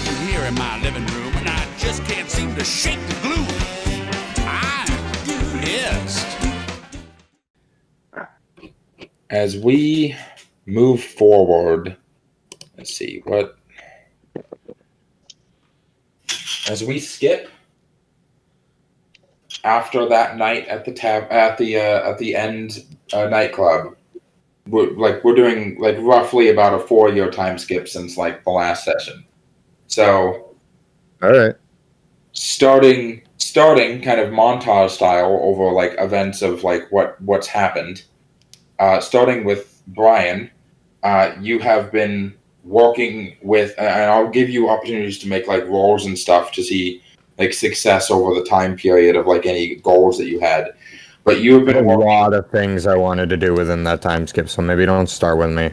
sitting here in my living room and I just can't seem to shake the gloom. I'm pissed. As we move forward, let's see what. As we skip after that night at the at the end nightclub, we're doing like roughly about a 4-year time skip since like the last session. So, all right, starting kind of montage style over like events of like what's happened. Starting with Brian, you have been working with, and I'll give you opportunities to make like rolls and stuff to see like success over the time period of like any goals that you had. But you have been a lot of things I wanted to do within that time skip, so maybe don't start with me.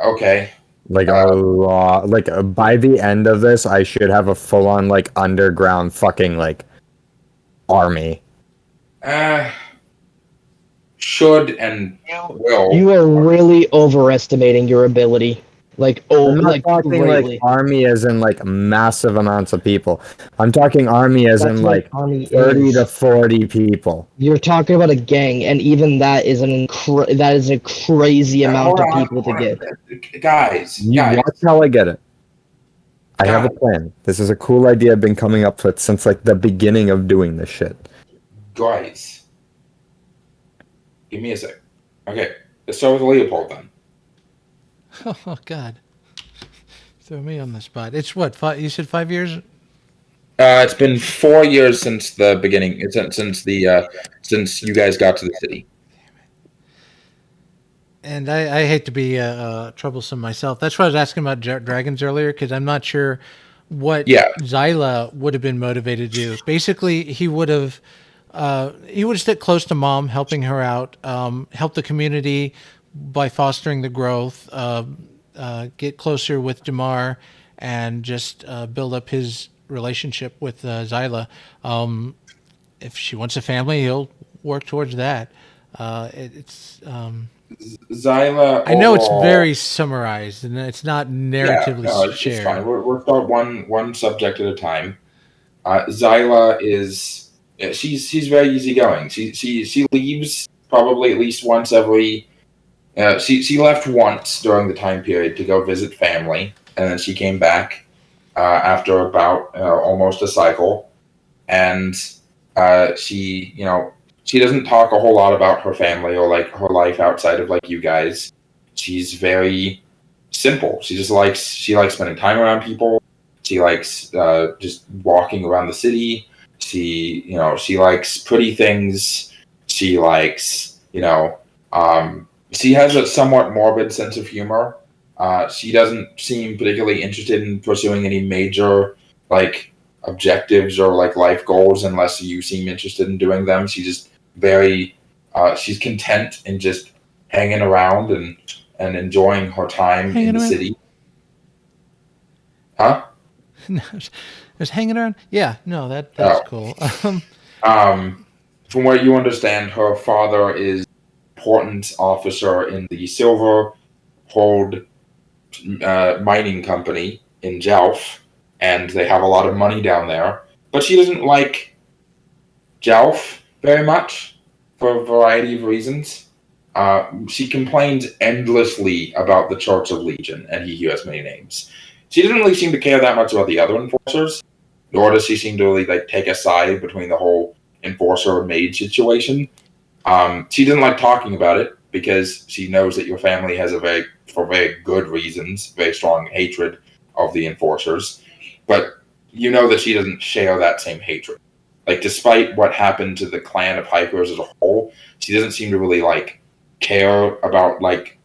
Okay. Like a lot. Like by the end of this, I should have a full-on like underground fucking like army. Should and will. You are really overestimating your ability. Like, I'm not like talking greatly. like army as in like massive amounts of people. I'm talking army as That's in what like army 30 is. to 40 people. You're talking about a gang, and even that is that is a crazy amount of people to get. Guys. Watch how I get it. I have a plan. This is a cool idea I've been coming up with since like the beginning of doing this shit. Guys. Give me a sec. Okay, let's start with Leopold then. Oh God! Throw me on the spot. It's what? You said 5 years? It's been 4 years since the beginning. Since you guys got to the city. And I hate to be troublesome myself. That's why I was asking about dragons earlier, because I'm not sure what Zyla would have been motivated to do. Basically, he would have stuck close to Mom, helping her out, help the community by fostering the growth, get closer with Demar, and just build up his relationship with Zyla. If she wants a family, he'll work towards that. Zyla. I know it's very summarized and it's not narratively shared. It's fine. We'll start one subject at a time. Zyla is she's very easygoing. She leaves probably at least once every. She left once during the time period to go visit family, and then she came back after about almost a cycle, and she doesn't talk a whole lot about her family or like her life outside of like you guys. She's very simple. She likes spending time around people. She likes just walking around the city. She likes pretty things. She likes she has a somewhat morbid sense of humor. She doesn't seem particularly interested in pursuing any major like objectives or like life goals unless you seem interested in doing them. She just she's content in just hanging around and enjoying her time in the city. Huh? Just hanging around? Yeah, no, that's cool. From what you understand, her father is an important officer in the Silver Hold mining company in Jelf, and they have a lot of money down there. But she doesn't like Jelf very much for a variety of reasons. She complains endlessly about the Church of Legion and He Who Has Many Names. She doesn't really seem to care that much about the other enforcers, nor does she seem to really like take a side between the whole enforcer and mage situation. She doesn't like talking about it because she knows that your family has for very good reasons, very strong hatred of the enforcers. But you know that she doesn't share that same hatred. Like, despite what happened to the clan of Hycros as a whole, she doesn't seem to really like care about like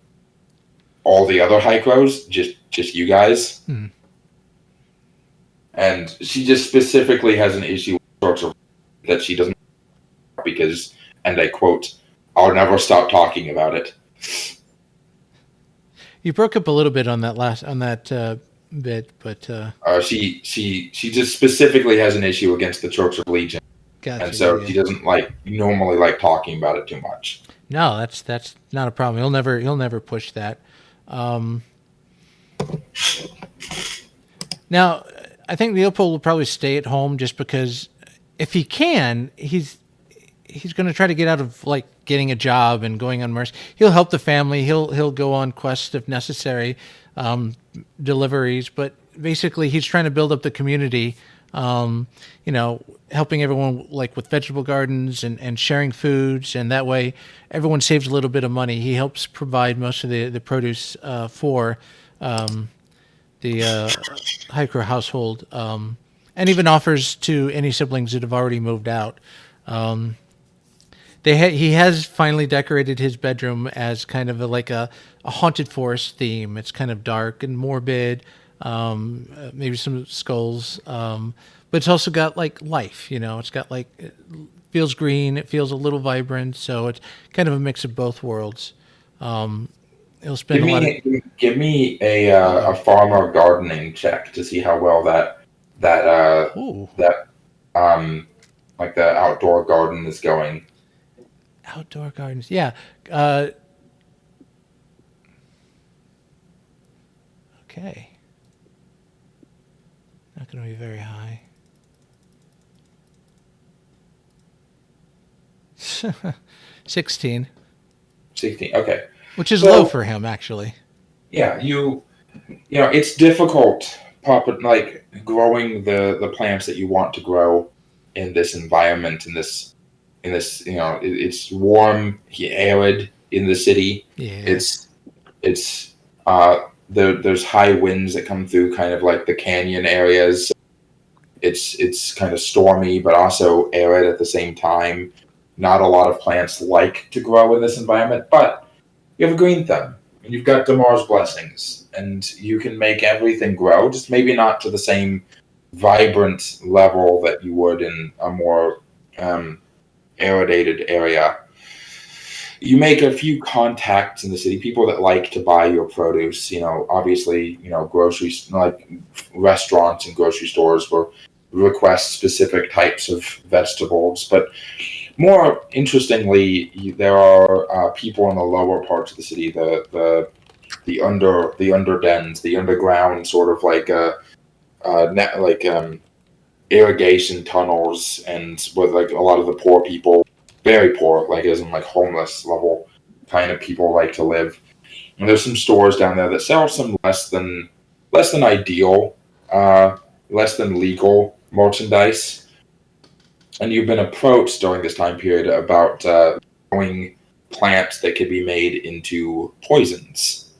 all the other Hycros, just you guys. Hmm. And she just specifically has an issue with sorts of that she doesn't because, and I quote, "I'll never stop talking about it." You broke up a little bit on that bit, but she just specifically has an issue against the Church of Legion, gotcha, and so she doesn't normally like talking about it too much. No, that's not a problem. He'll never push that. Now, I think Leopold will probably stay at home just because if he can, he's going to try to get out of like getting a job and going on mercy. He'll help the family. He'll go on quests if necessary, deliveries. But basically, he's trying to build up the community. Helping everyone like with vegetable gardens and sharing foods, and that way everyone saves a little bit of money. He helps provide most of the produce for the Hycro household, and even offers to any siblings that have already moved out. He has finally decorated his bedroom as kind of like a haunted forest theme. It's kind of dark and morbid, maybe some skulls, but it's also got like life. It's got like it feels green. It feels a little vibrant. So it's kind of a mix of both worlds. He'll spend give me a farmer gardening check to see how well that like the outdoor garden is going. Outdoor gardens, yeah. Okay. Not going to be very high. 16. 16. Okay. Which is low for him, actually. Yeah, it's difficult, like growing the plants that you want to grow in this environment, in this, it's warm, arid in the city. Yeah. There's high winds that come through kind of like the canyon areas. It's kind of stormy, but also arid at the same time. Not a lot of plants like to grow in this environment, but you have a green thumb, and you've got Demar's blessings, and you can make everything grow, just maybe not to the same vibrant level that you would in a more aerated area. You make a few contacts in the city, people that like to buy your produce. Obviously, groceries, like restaurants and grocery stores will request specific types of vegetables, but more interestingly, there are people in the lower parts of the city, the under dens, the underground sort of like irrigation tunnels, and with like a lot of the poor people, very poor, like as in like homeless level kind of people like to live. And there's some stores down there that sell some less than ideal, less than legal merchandise. And you've been approached during this time period about growing plants that could be made into poisons,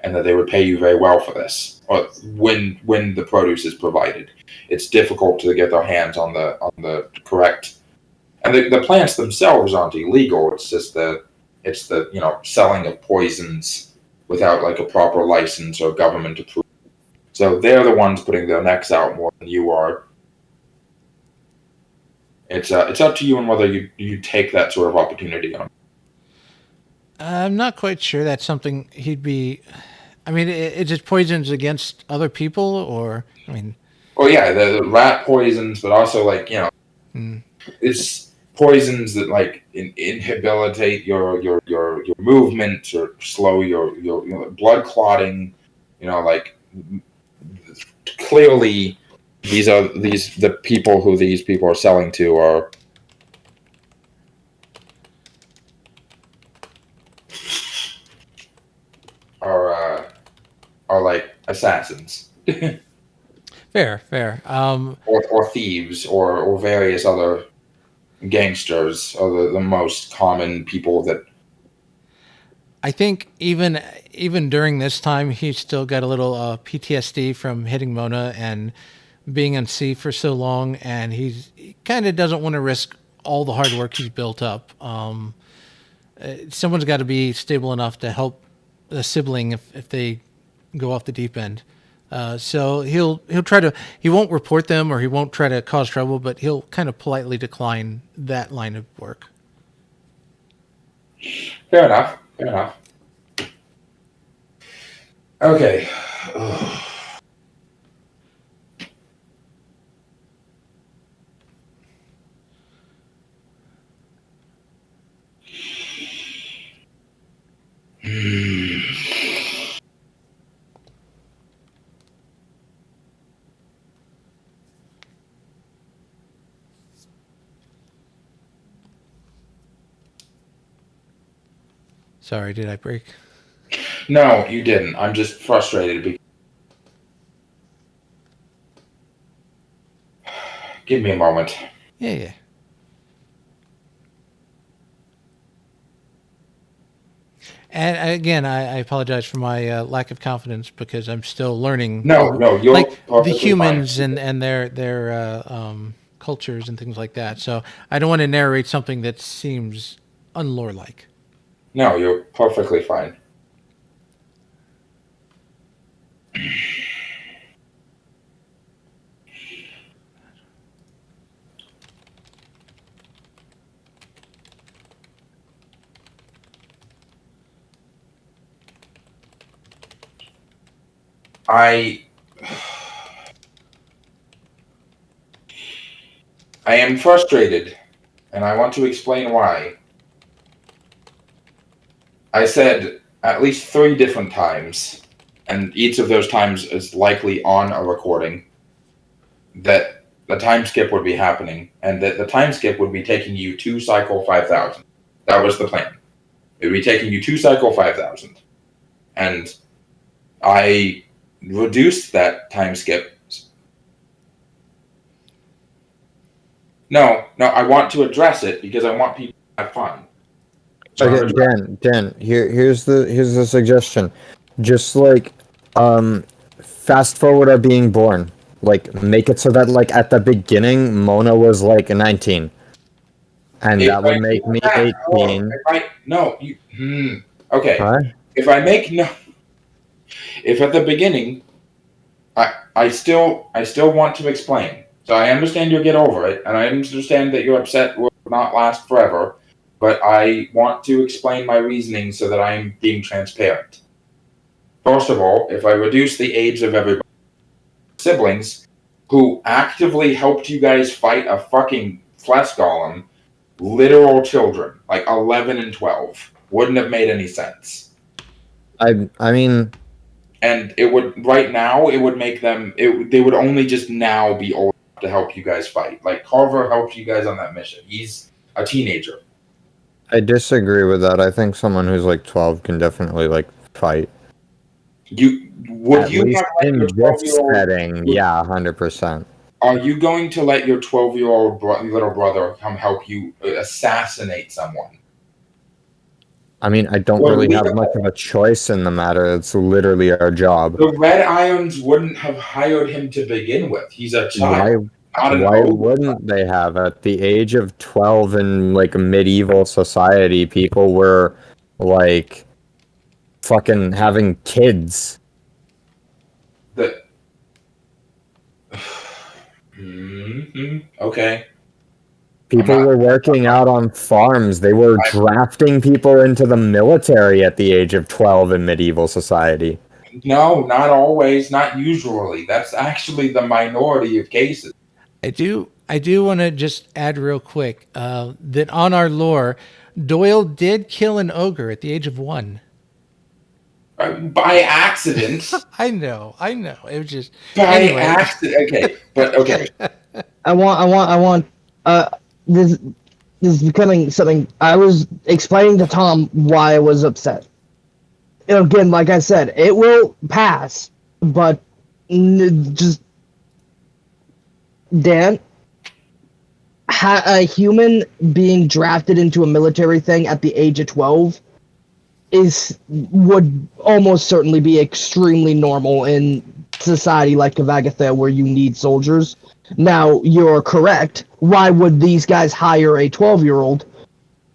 and that they would pay you very well for this, or when the produce is provided. It's difficult to get their hands on the correct, and the plants themselves aren't illegal. It's just the selling of poisons without like a proper license or government approval. So they're the ones putting their necks out more than you are. It's up to you on whether you take that sort of opportunity on. I'm not quite sure that's something he'd be. I mean, is it poisons against other people, or I mean? Well, yeah, the rat poisons, but also like it's poisons that like inhabilitate your movement or slow your blood clotting. Like clearly. The people who these people are selling to are like assassins. Fair. Or thieves or various other gangsters are the most common people that. I think even during this time, he's still got a little PTSD from hitting Mona and being on sea for so long, and he kind of doesn't want to risk all the hard work he's built up. Someone's got to be stable enough to help a sibling if they go off the deep end. So he'll try to. He won't report them, or he won't try to cause trouble, but he'll kind of politely decline that line of work. Fair enough. Okay. Sorry, did I break? No, you didn't. I'm just frustrated. Give me a moment. Yeah. And again, I apologize for my lack of confidence because I'm still learning. No, you're like the perfectly humans fine. and their cultures and things like that. So I don't want to narrate something that seems unlore-like. No, you're perfectly fine. I am frustrated, and I want to explain why. I said at least 3 different times, and each of those times is likely on a recording, that the time skip would be happening, and that the time skip would be taking you to cycle 5000. That was the plan. It would be taking you to cycle 5000. And I reduced that time skip. No, I want to address it because I want people to have fun. So Okay, Dan. Here's the suggestion. Just like, fast forward our being born. Like, make it so that like at the beginning, Mona was like 19, and that would make me 18. Okay. Huh? If at the beginning, I still want to explain. So I understand you'll get over it, and I understand that your upset will not last forever. But I want to explain my reasoning so that I am being transparent. First of all, if I reduce the age of everybody's siblings who actively helped you guys fight a fucking flesh golem, literal children, like 11 and 12, wouldn't have made any sense. I mean, and it would right now it would make them they would only just now be old enough to help you guys fight. Like Carver helped you guys on that mission. He's a teenager. I disagree with that. I think someone who's like 12 can definitely like fight. At least in this setting, yeah, 100%. Are you going to let your 12-year-old little brother come help you assassinate someone? I mean, I don't really have much of a choice in the matter. It's literally our job. The Red Irons wouldn't have hired him to begin with. He's a child. Why wouldn't they have? At the age of 12 in like medieval society, people were like fucking having kids. Okay. People were working out on farms. They were drafting people into the military at the age of 12 in medieval society. No, not always, not usually. That's actually the minority of cases. I do want to just add real quick that on our lore, Doyle did kill an ogre at the age of 1. By accident. I know. It was just by accident. Okay, but okay. I want. This is becoming something. I was explaining to Tom why I was upset. And again, like I said, it will pass, but just Dan, a human being drafted into a military thing at the age of 12 would almost certainly be extremely normal in society like Kavagatha, where you need soldiers. Now, you're correct. Why would these guys hire a 12-year-old?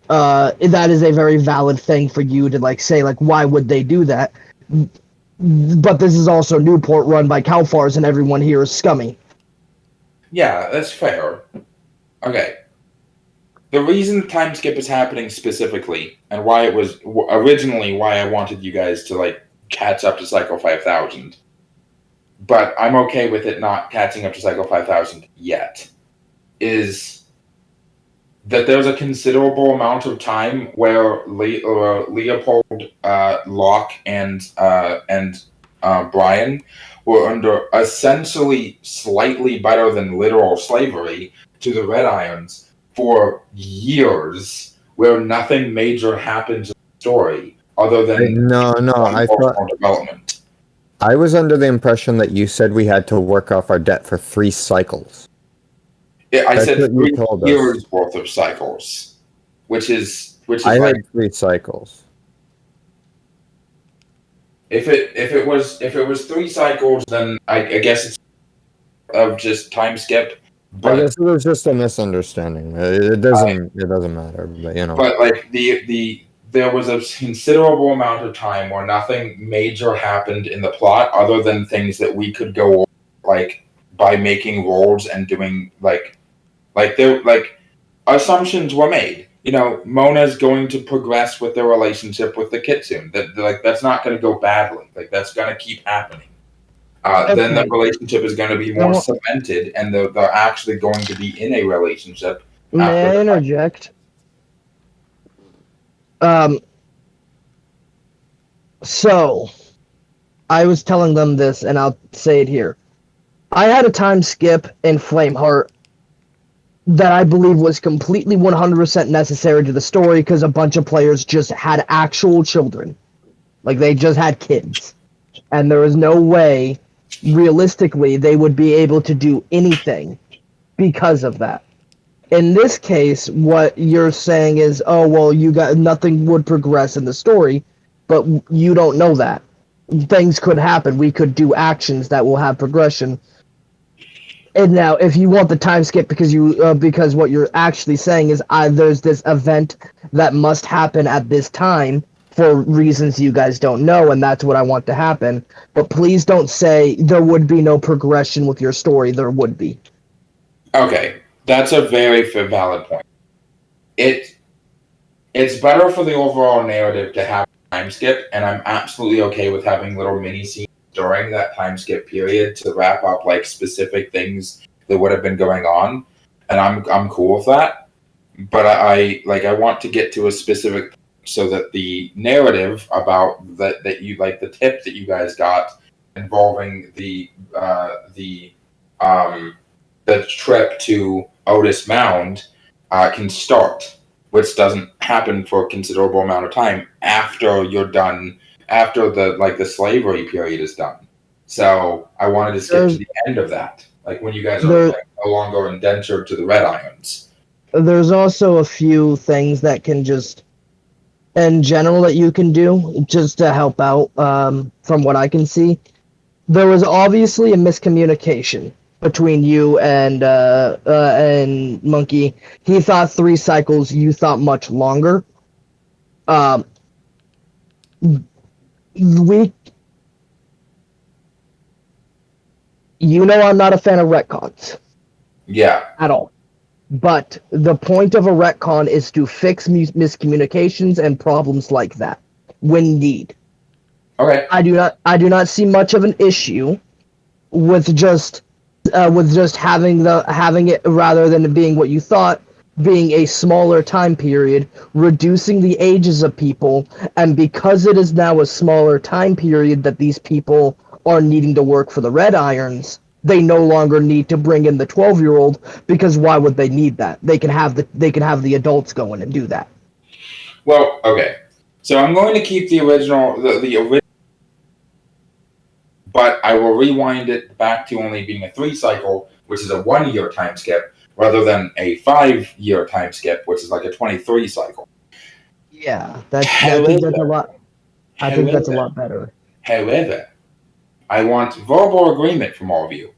That is a very valid thing for you to say, why would they do that? But this is also Newport, run by Calfars, and everyone here is scummy. Yeah, that's fair. Okay. The reason time skip is happening specifically, and why it was originally why I wanted you guys to catch up to Cycle 5000, but I'm okay with it not catching up to Cycle 5000 yet, is that there's a considerable amount of time where Leopold, Locke, and Brian were under essentially slightly better than literal slavery to the Red Irons for years, where nothing major happened in the story, other than No, I thought development. I was under the impression that you said we had to work off our debt for 3 cycles. Yeah, I That's said what you 3 told us. years worth of cycles, which is I like heard 3 cycles. if it was 3 cycles, then I guess it's of just time skip. But I guess it was just a misunderstanding. It doesn't matter, but you know. But like there was a considerable amount of time where nothing major happened in the plot other than things that we could go like by making rolls and doing like assumptions were made. You know, Mona's going to progress with their relationship with the Kitsune. That's not going to go badly. Like that's going to keep happening. Then the relationship is going to be more cemented, and they're actually going to be in a relationship. May I interject? So, I was telling them this, and I'll say it here. I had a time skip in Flameheart that I believe was completely 100% necessary to the story because a bunch of players just had actual children. Like, they just had kids. And there was no way, realistically, they would be able to do anything because of that. In this case, what you're saying is, oh, well, nothing would progress in the story, but you don't know that. Things could happen. We could do actions that will have progression. And now, if you want the time skip because what you're actually saying is there's this event that must happen at this time for reasons you guys don't know, and that's what I want to happen. But please don't say there would be no progression with your story. There would be. Okay, that's a very valid point. It's better for the overall narrative to have a time skip, and I'm absolutely okay with having little mini scenes during that time skip period to wrap up like specific things that would have been going on, and I'm cool with that. But I want to get to a specific so that the narrative about that you like the tip that you guys got involving the trip to Otis Mound can start, which doesn't happen for a considerable amount of time after you're done, after the slavery period is done. So I wanted to skip to the end of that, like when you guys are no longer indentured to the Red Irons. There's also a few things that can just, in general, that you can do just to help out. From what I can see, there was obviously a miscommunication between you and Monkey. He thought 3 cycles. You thought much longer. You know I'm not a fan of retcons. Yeah. At all. But the point of a retcon is to fix miscommunications and problems like that when need. Okay. I do not see much of an issue with just having it rather than it being what you thought, being a smaller time period, reducing the ages of people, and because it is now a smaller time period that these people are needing to work for the Red Irons, they no longer need to bring in the 12-year-old because why would they need that? They can have the adults go in and do that. Well, okay. So I'm going to keep the original, the original, but I will rewind it back to only being a 3 cycle, which is a 1-year time skip, rather than a 5-year time skip, which is like a 23 cycle. Yeah, I think that's a lot. I think that's a lot better. However, I want verbal agreement from all of you.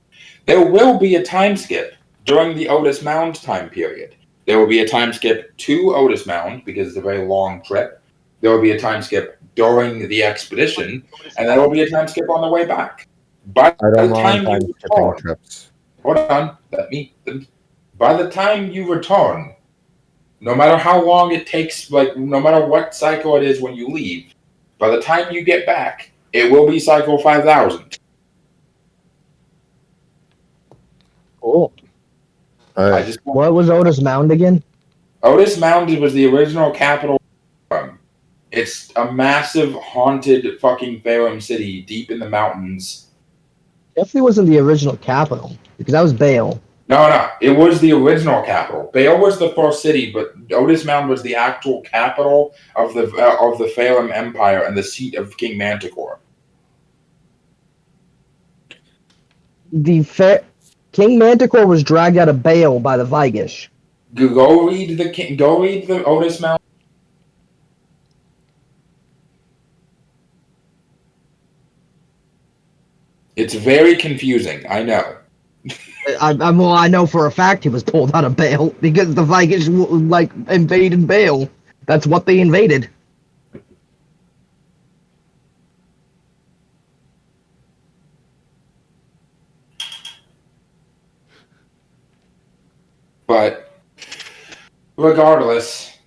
There will be a time skip during the Otis Mound time period. There will be a time skip to Otis Mound because it's a very long trip. There will be a time skip during the expedition, and there will be a time skip on the way back. By the time you return, hold on, by the time you return, no matter how long it takes, like no matter what cycle it is when you leave, by the time you get back, it will be cycle 5000. Cool. Right. What was Otis Mound again? Otis Mound was the original capital. It's a massive haunted fucking Faerun city deep in the mountains. Definitely wasn't the original capital because that was Bale. No. It was the original capital. Bale was the first city, but Otis Mound was the actual capital of the Phalim Empire and the seat of King Manticore. King Manticore was dragged out of Bale by the Vigish. Go read the Otis Mound. It's very confusing. I know. I know for a fact he was pulled out of Bale because the Vigish invaded Bale. That's what they invaded. But regardless,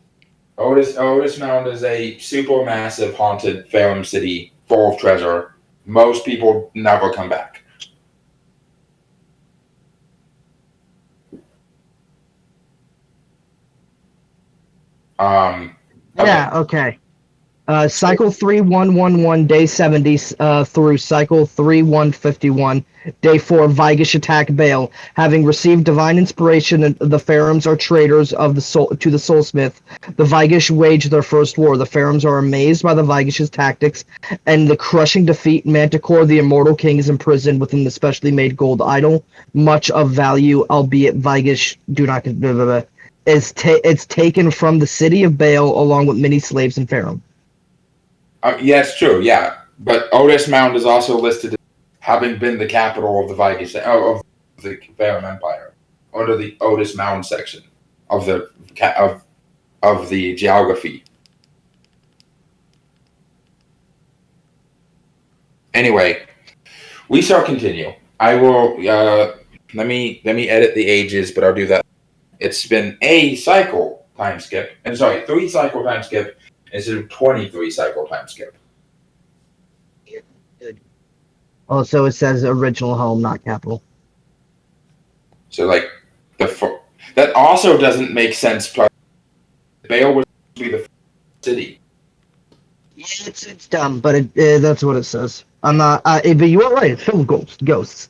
Otis Mound is a supermassive haunted Phalim city full of treasure. Most people never come back. Okay. Yeah, okay. Cycle 3111, day 70 through cycle 3151, day 4, Vigish attack Bale. Having received divine inspiration, the Pharaohs are traitors of the soul to the Soulsmith. The Vigish wage their first war. The Pharaohs are amazed by the Vigish's tactics and the crushing defeat. Manticore, the immortal king, is imprisoned within the specially made gold idol. Much of value, albeit Vigish do not... it's taken from the city of Bale along with many slaves and Pharaoh. Yeah, it's true. Yeah, but Otis Mound is also listed as having been the capital of the Vigish of the Phalim Empire under the Otis Mound section of the geography. Anyway, we shall continue. I will let me edit the ages, but I'll do that. It's been a cycle time skip, and 3 cycle time skip. Instead of 23 cycle time skip. Also, it says original home, not capital. So, that also doesn't make sense. Bale was supposed to be the first city. Yeah, it's dumb, but that's what it says. I'm not. But you are right. It's filled with ghosts.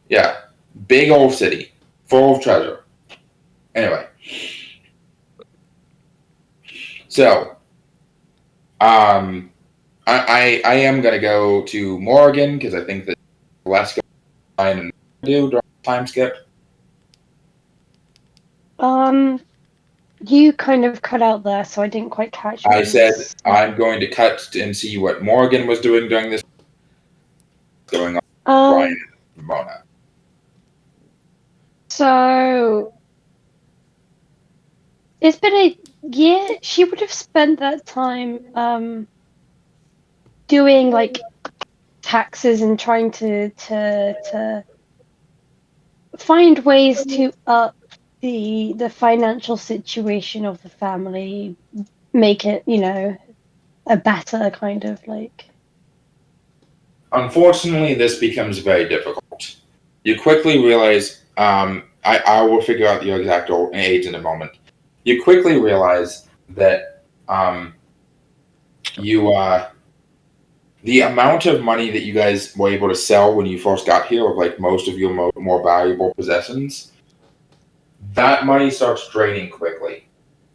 Yeah, big old city, full of treasure. Anyway, so. I am gonna go to Morrigan because I think that last time and do during time skip. You kind of cut out there, so I didn't quite catch. I said I'm going to cut and see what Morrigan was doing during this. Going on, Ryan and Mona. So it's been a year. She would have spent that time doing taxes and trying to find ways to up the financial situation of the family, make it a better kind of Unfortunately, this becomes very difficult. You quickly realize. I will figure out your exact age in a moment. You quickly realize that the amount of money that you guys were able to sell when you first got here, of most of your more valuable possessions, that money starts draining quickly.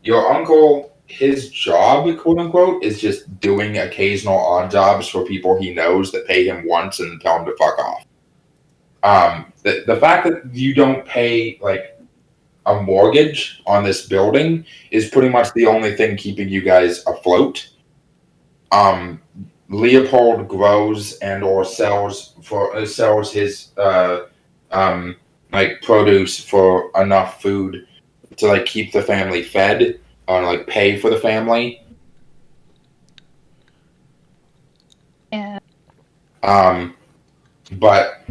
Your uncle, his job, quote unquote, is just doing occasional odd jobs for people he knows that pay him once and tell him to fuck off. The fact that you don't pay a mortgage on this building is pretty much the only thing keeping you guys afloat. Leopold grows and or sells his produce for enough food to keep the family fed or pay for the family. Yeah. But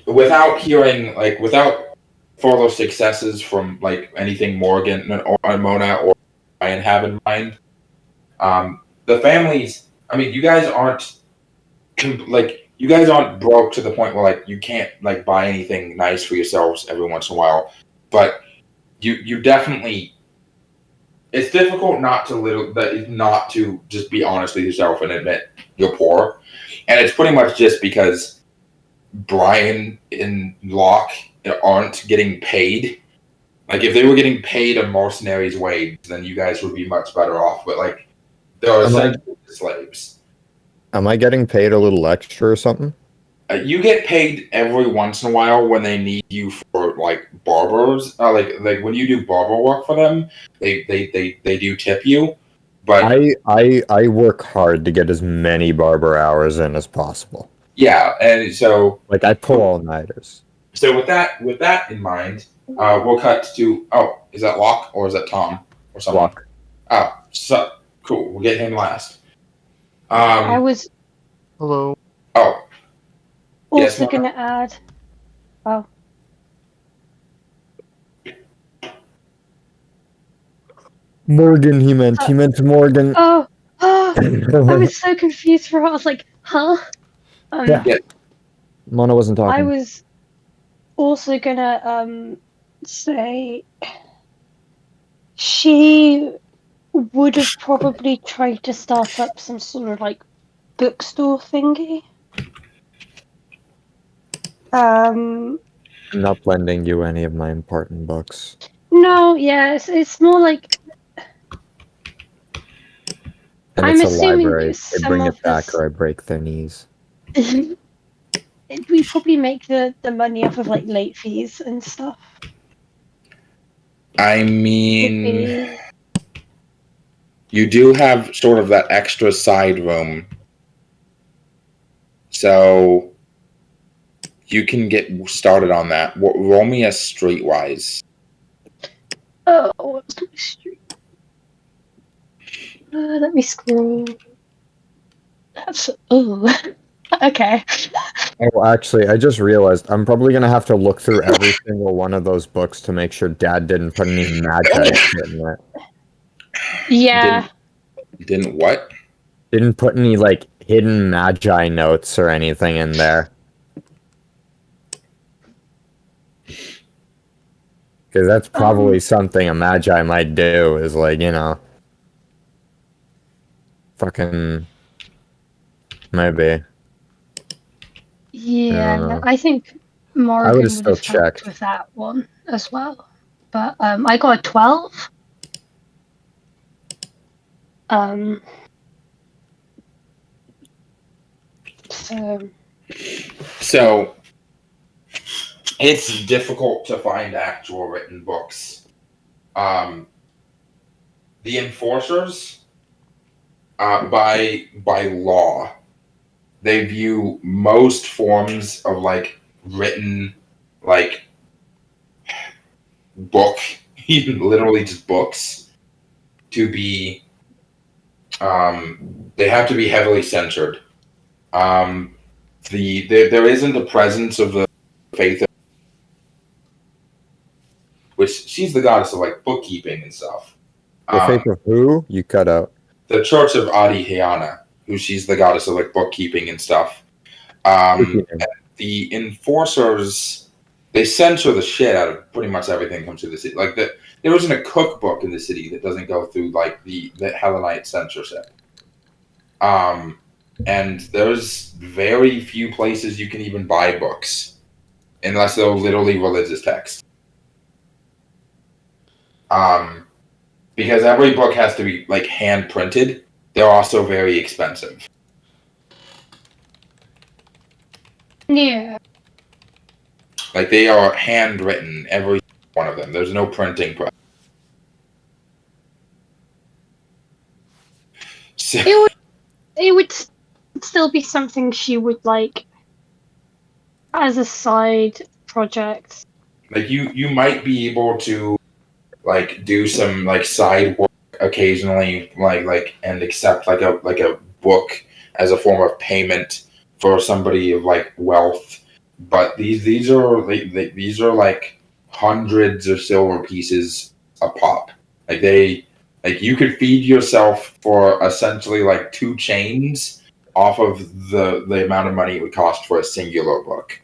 without hearing without further successes from anything Morgan or Mona or Ryan have in mind, the families. I mean, you guys aren't broke to the point where you can't buy anything nice for yourselves every once in a while, but you definitely. It's difficult not to just be honest with yourself and admit you're poor, and it's pretty much just because Brian and Locke aren't getting paid. Like, if they were getting paid a mercenary's wage, then you guys would be much better off. But, like, they're essentially slaves. Am I getting paid a little extra or something? You get paid every once in a while when they need you for, like, barbers. Like when you do barber work for them, they do tip you. But I work hard to get as many barber hours in as possible. Yeah, and so... Like, I pull all-nighters. So with that in mind, we'll cut to... Oh, is that Locke or is that Tom? Or someone? Locke. Oh, so cool. We'll get him last. I was Hello. Oh. Yes, also going to add... Oh. Morgan, he meant Morgan. Oh, I was so confused for her. I was like, huh? Yeah. Mona wasn't talking. I was also gonna say she would have probably tried to start up some sort of like bookstore thingy. I'm not lending you any of my important books. No, yeah, it's more like... And I'm it's a assuming library. They bring it back this... or I break their knees. We probably make the money off of like late fees and stuff. I mean, you do have sort of that extra side room, so you can get started on that. Roll me a streetwise. Oh, what's my street? Let me scroll. That's okay. Oh, actually, I just realized I'm probably gonna have to look through every single one of those books to make sure Dad didn't put any magi shit in it. Yeah. Didn't what? Didn't put any like hidden magi notes or anything in there. Because that's probably something a magi might do. Is like, you know, fucking maybe. Yeah, I think Morrigan would have still helped checked with that one as well. But I got a 12. So it's difficult to find actual written books. The enforcers, by law, they view most forms of like written like book, even literally just books, to be they have to be heavily censored. There isn't a presence of the faith, which she's the goddess of like bookkeeping and stuff. The faith of who? You cut out. The Church of Adihyana, who she's the goddess of like bookkeeping and stuff. And the enforcers, they censor the shit out of pretty much everything that comes to the city. Like there isn't a cookbook in the city that doesn't go through like the Hellenite censorship. And there's very few places you can even buy books unless they're literally religious texts. Because every book has to be like hand printed. They're also very expensive. Yeah. Like they are handwritten, every one of them. There's no printing press. So, it would still be something she would like as a side project. like you might be able to like do some like side work occasionally, like and accept like a book as a form of payment for somebody of like wealth. But these are like hundreds of silver pieces a pop. Like you could feed yourself for essentially like 2 chains off of the amount of money it would cost for a singular book.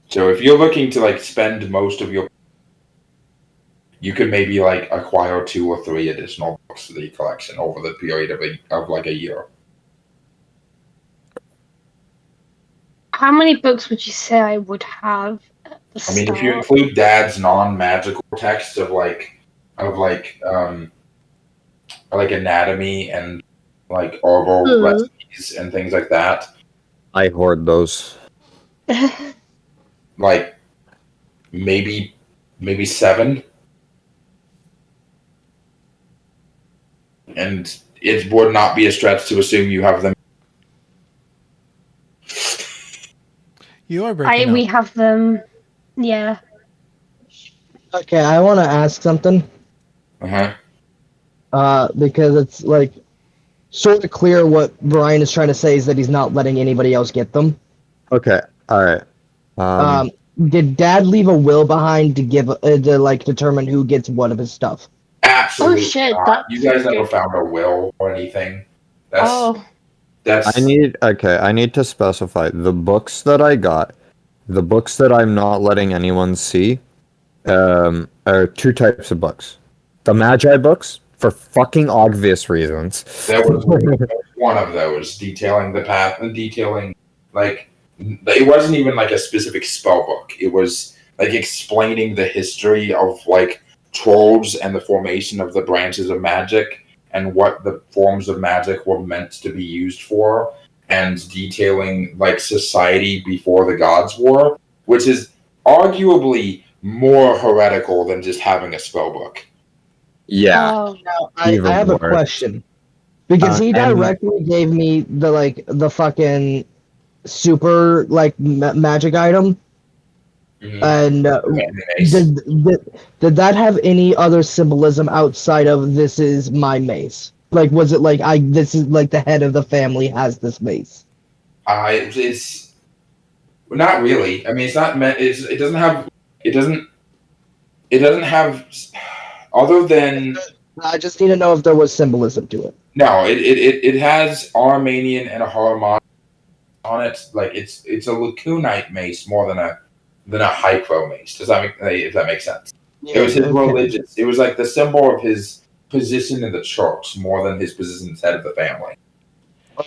So if you're looking to like spend most of your, you could maybe like acquire 2 or 3 additional books. books for the collection over the period of like a year. How many books would you say I would have at the start? I mean, if you include Dad's non-magical text of anatomy and like herbal recipes and things like that, I hoard those. like maybe 7, and it would not be a stretch to assume you have them. You are breaking We have them. Yeah. Okay, I want to ask something. Because it's like sort of clear what Brian is trying to say is that he's not letting anybody else get them. Okay, all right. Did Dad leave a will behind to give to like determine who gets what of his stuff? Absolutely. Oh shit! Not. You guys never found a will or anything. I need to specify the books that I got. The books that I'm not letting anyone see are 2 types of books. The Magi books, for fucking obvious reasons. There was one of those detailing the path and detailing, like, it wasn't even like a specific spell book. It was like explaining the history of like trolls and the formation of the branches of magic and what the forms of magic were meant to be used for, and detailing like society before the Gods War, which is arguably more heretical than just having a spell book. Yeah. Now, I have a question. Because he directly gave me the fucking super like magic item. And did that have any other symbolism outside of this is my mace? Like, was it like this is like the head of the family has this mace? It's not really. I mean, it's not meant. It doesn't have. It doesn't have. Other than. I just need to know if there was symbolism to it. No, it has Armenian and a Harmon on it. Like it's a Lacunite mace more than a Hycro mace. Does that if that makes sense? Yeah, it was his religious. It was like the symbol of his position in the church more than his position as head of the family.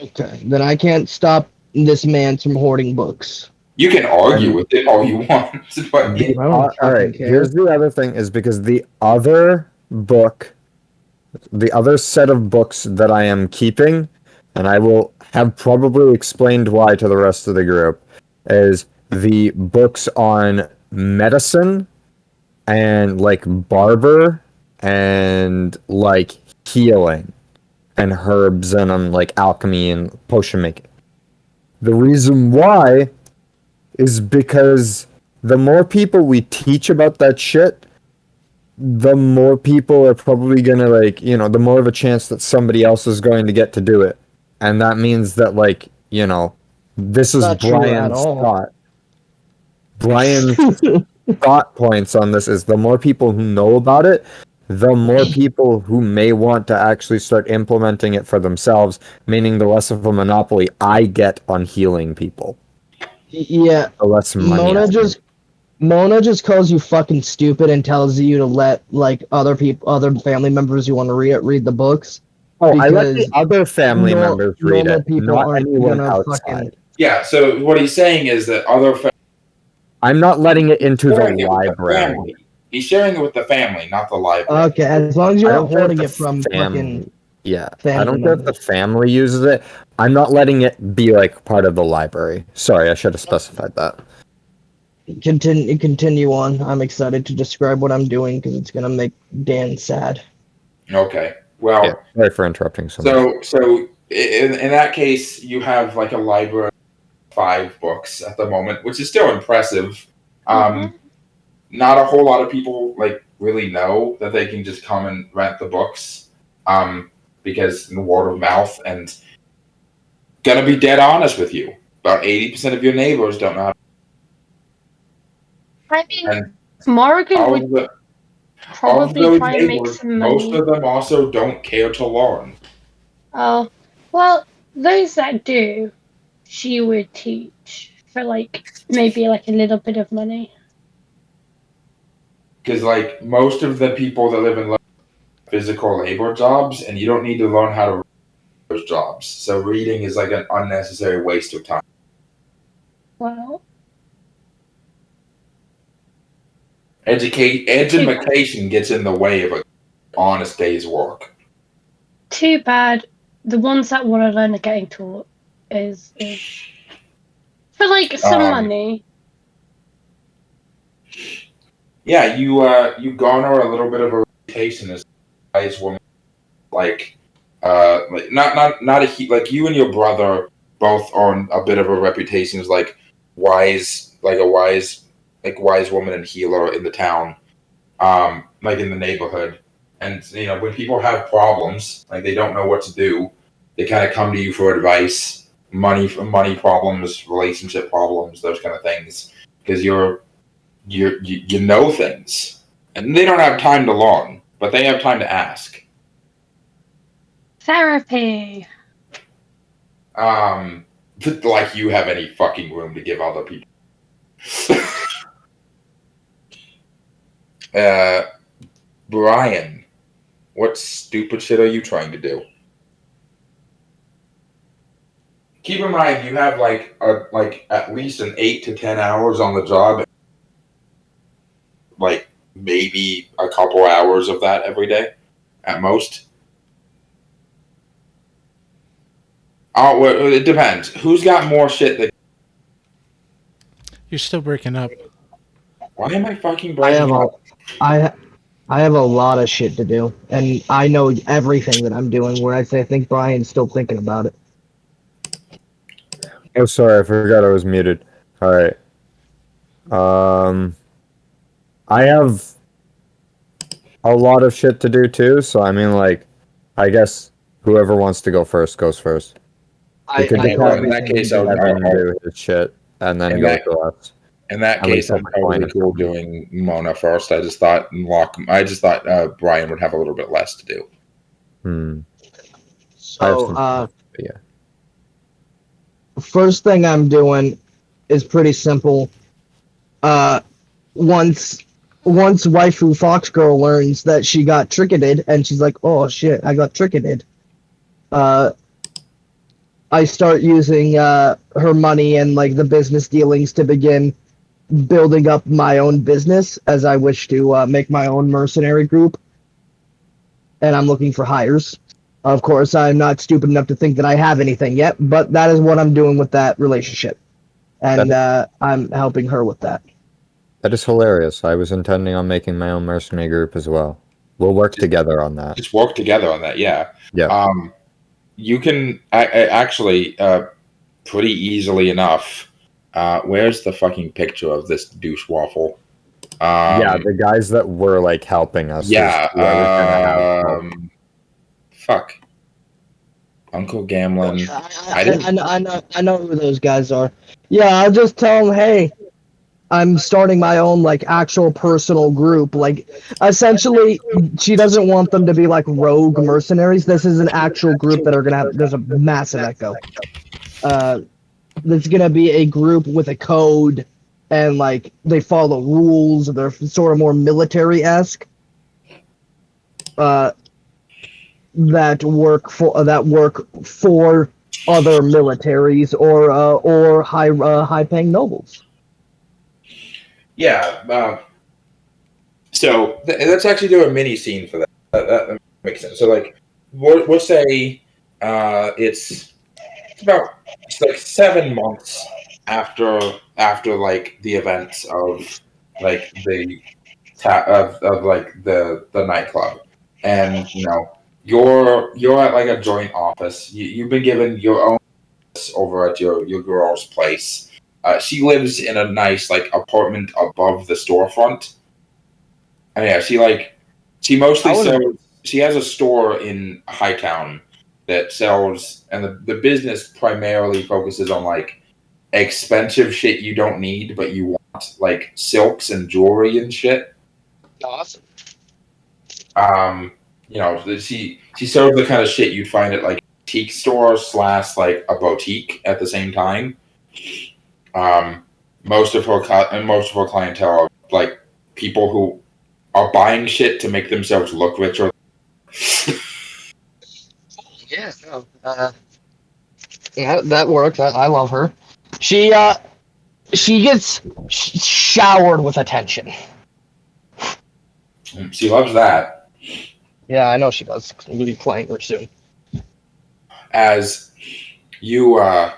Okay, then I can't stop this man from hoarding books. You can argue with it all you want, but all right. Here's the other thing: is because the other set of books that I am keeping, and I will have probably explained why to the rest of the group, is the books on medicine and like barber and like healing and herbs and like alchemy and potion making. The reason why is because the more people we teach about that shit, the more people are probably gonna like, the more of a chance that somebody else is going to get to do it. And that means that like, this is Brian's thought. Brian's thought points on this is the more people who know about it, the more people who may want to actually start implementing it for themselves, meaning the less of a monopoly I get on healing people. Yeah. The less money. Mona just calls you fucking stupid and tells you to let like other family members who want to read the books. Oh, I let the other family members read it, not anyone outside. Yeah, so what he's saying is that I'm not letting it into the library. He's sharing it with the family, not the library. Okay, as long as you're not hoarding it from fucking I don't care if the family uses it. I'm not letting it be like part of the library. Sorry, I should have specified that. Continue on. I'm excited to describe what I'm doing because it's gonna make Dan sad. Okay. Well, sorry for interrupting so much. So in that case, you have like a library of 5 books at the moment, which is still impressive. Not a whole lot of people like really know that they can just come and rent the books, because in word of mouth. And gonna be dead honest with you, about 80% of your neighbors don't know how to. I mean, Morrigan would probably try and make some money. Most of them also don't care to learn. Oh, well, those that do, she would teach for like maybe like a little bit of money. Because like most of the people that live in physical labor jobs, and you don't need to learn how to read those jobs. So reading is like an unnecessary waste of time. Well, Education gets in the way of an honest day's work. too bad. The ones that want to learn are getting taught is for like some money. Yeah, you garner a little bit of a reputation as a wise woman, like not like you and your brother both earn a bit of a reputation as like wise woman and healer in the town, like in the neighborhood. And when people have problems, like they don't know what to do, they kind of come to you for advice, money problems, relationship problems, those kind of things, because you know things, and they don't have time to learn, but they have time to ask. Therapy. Like you have any fucking room to give other people. Brian, what stupid shit are you trying to do? Keep in mind, you have like at least an 8 to 10 hours on the job. Like maybe a couple hours of that every day, at most. Oh, well, it depends. Who's got more shit that? You're still breaking up. Why am I fucking breaking up? I have a lot of shit to do, and I know everything that I'm doing. Where I think Brian's still thinking about it. Oh, sorry, I forgot I was muted. All right. I have a lot of shit to do too, so I mean, like, I guess whoever wants to go first goes first. In that case, I'll do his shit and then go to us. In that case, I'm totally cool doing Mona first. I just thought Brian would have a little bit less to do. So, yeah. First thing I'm doing is pretty simple. Once waifu Foxgirl learns that she got tricketed, and she's like, "Oh shit, I got tricketed." I start using her money and like the business dealings to begin building up my own business, as I wish to make my own mercenary group, and I'm looking for hires. Of course, I'm not stupid enough to think that I have anything yet, but that is what I'm doing with that relationship, and I'm helping her with that. That is hilarious. I was intending on making my own mercenary group as well. We'll work together on that. Just work together on that, yeah. Yeah. You can actually pretty easily enough. Where's the fucking picture of this douche waffle? Yeah, the guys that were like helping us. Yeah. Fuck. Uncle Gamlin. I know who those guys are. Yeah, I'll just tell them, hey, I'm starting my own like actual personal group. Like, essentially, she doesn't want them to be like rogue mercenaries. This is an actual group that are gonna have. There's a massive echo. There's gonna be a group with a code, and like they follow rules. They're sort of more military-esque. That work for other militaries or high-paying nobles. Yeah, so let's actually do a mini scene for that. That makes sense. So, like, we'll say it's like 7 months after like the events of like the the nightclub, and you're at like a joint office. You've been given your own office over at your girl's place. She lives in a nice like apartment above the storefront. And yeah, she mostly sells. She has a store in Hightown that sells, and the business primarily focuses on like expensive shit you don't need but you want, like silks and jewelry and shit. Awesome. She sells the kind of shit you'd find at like a boutique store / like a boutique at the same time. Most of her clientele are like people who are buying shit to make themselves look richer. Yeah, that works. I love her. She gets showered with attention. She loves that. Yeah, I know she does. I'm gonna be playing her soon. As you're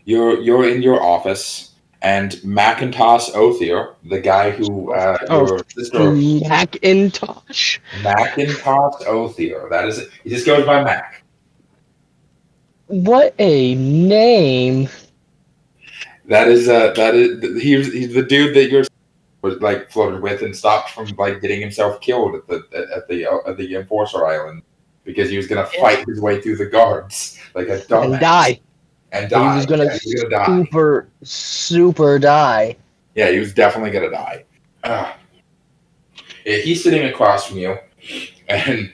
in your office, and Macintosh Othir, the guy who your sister Macintosh. Macintosh Othir. That is it. He just goes by Mac. What a name! He's the dude that you're like floated with and stopped from like getting himself killed at the Enforcer Island because he was gonna fight his way through the guards like a dumbass. And die. And die. He was gonna, die. super die. Yeah, he was definitely gonna die. He's sitting across from you, and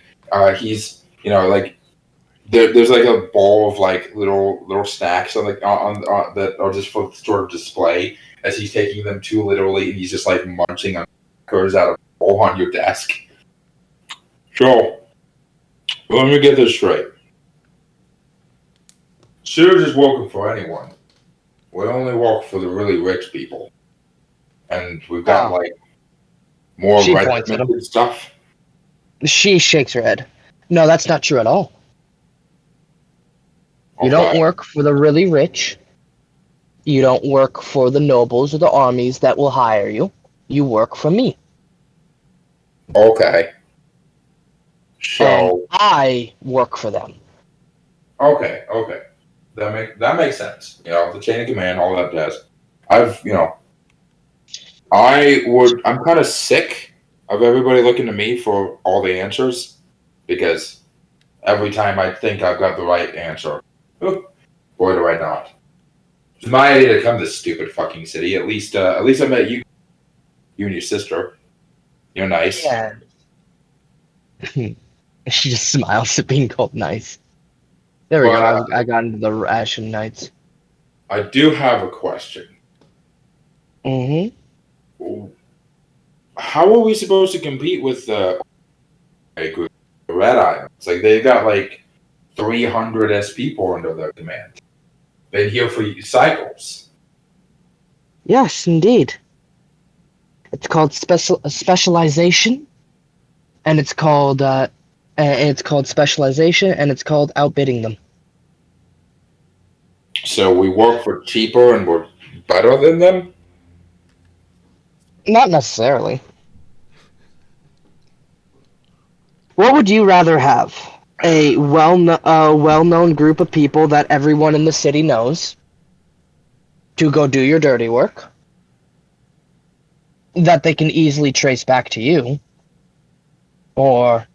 he's like there's like a bowl of like little snacks on that are just for sort of display as he's taking them too literally, and he's just like munching on crackers out of a bowl on your desk. So, let me get this straight. Serge is working for anyone. We only work for the really rich people. And we've got like more regimented stuff. She shakes her head. No, that's not true at all. You don't work for the really rich. You don't work for the nobles or the armies that will hire you. You work for me. Okay. So and I work for them. Okay. That makes sense. The chain of command, all that jazz. I'm kind of sick of everybody looking to me for all the answers because every time I think I've got the right answer, boy, do I not. It's my idea to come to this stupid fucking city. At least I met you and your sister. You're nice. Yeah. She just smiles at being called nice. There we go. I got into the Ashen Knights. I do have a question. Mm-hmm. How are we supposed to compete with the Red Eye? It's like they've got like 300 people under their command. Been here for cycles. Yes, indeed. It's called specialization, and it's called specialization, and it's called outbidding them. So we work for cheaper and we're better than them? Not necessarily. What would you rather have? A well-known group of people that everyone in the city knows to go do your dirty work that they can easily trace back to you, or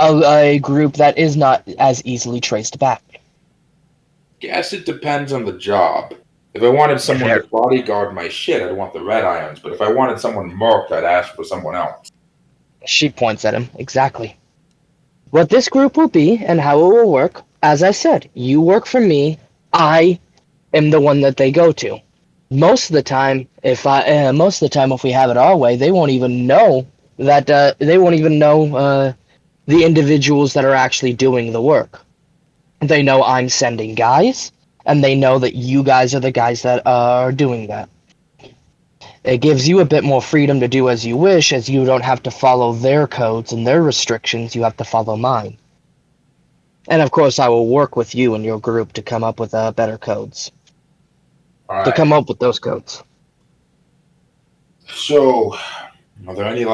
a group that is not as easily traced back? Guess it depends on the job. If I wanted someone to bodyguard my shit, I'd want the Red Irons. But if I wanted someone marked, I'd ask for someone else. She points at him. Exactly. What this group will be and how it will work, as I said, you work for me, I am the one that they go to. Most of the time, if we have it our way, they won't even know that the individuals that are actually doing the work. They know I'm sending guys, and they know that you guys are the guys that are doing that. It gives you a bit more freedom to do as you wish, as you don't have to follow their codes and their restrictions, you have to follow mine. And of course, I will work with you and your group to come up with better codes. To come up with those codes. So, are there any,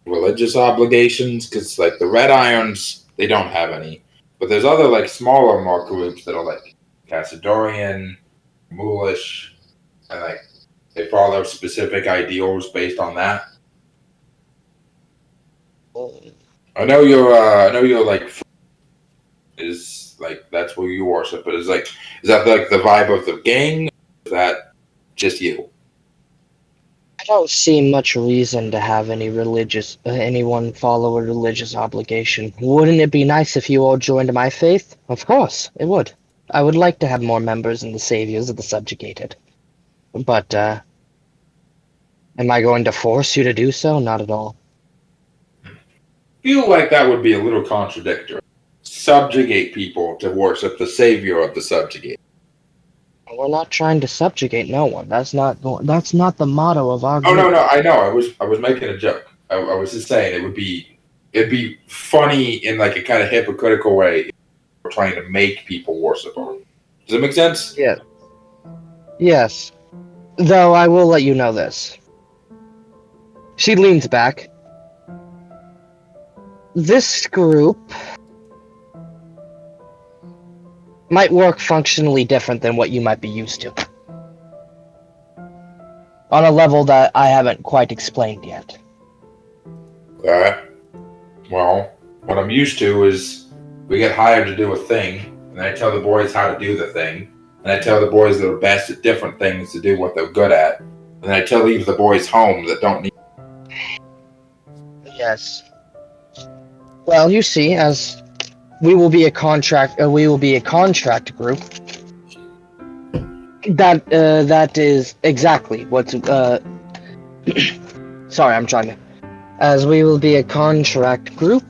religious obligations? Because, the Red Irons, they don't have any. But there's other, smaller mark groups that are, Cassadorian, Moolish, and, they follow specific ideals based on that. I know you're that's where you worship, but is that the vibe of the gang? Or is that just you? I don't see much reason to have anyone follow a religious obligation. Wouldn't it be nice if you all joined my faith? Of course, it would. I would like to have more members in the Saviors of the Subjugated. But, am I going to force you to do so? Not at all. feel like that would be a little contradictory. Subjugate people to worship the savior of the subjugate. We're not trying to subjugate no one. That's not the motto of our group. Oh no, I know. I was making a joke. I was just saying it'd be funny in like a kind of hypocritical way if we're trying to make people worship her. Does that make sense? Yeah. Yes. Though I will let you know this. She leans back. This group might work functionally different than what you might be used to. On a level that I haven't quite explained yet. Well, what I'm used to is we get hired to do a thing, and I tell the boys how to do the thing, and I tell the boys that are best at different things to do what they're good at, and I leave the boys home that don't need. Yes. Well, you see, as we will be a contract group. That is exactly what's sorry, I'm trying to. As we will be a contract group,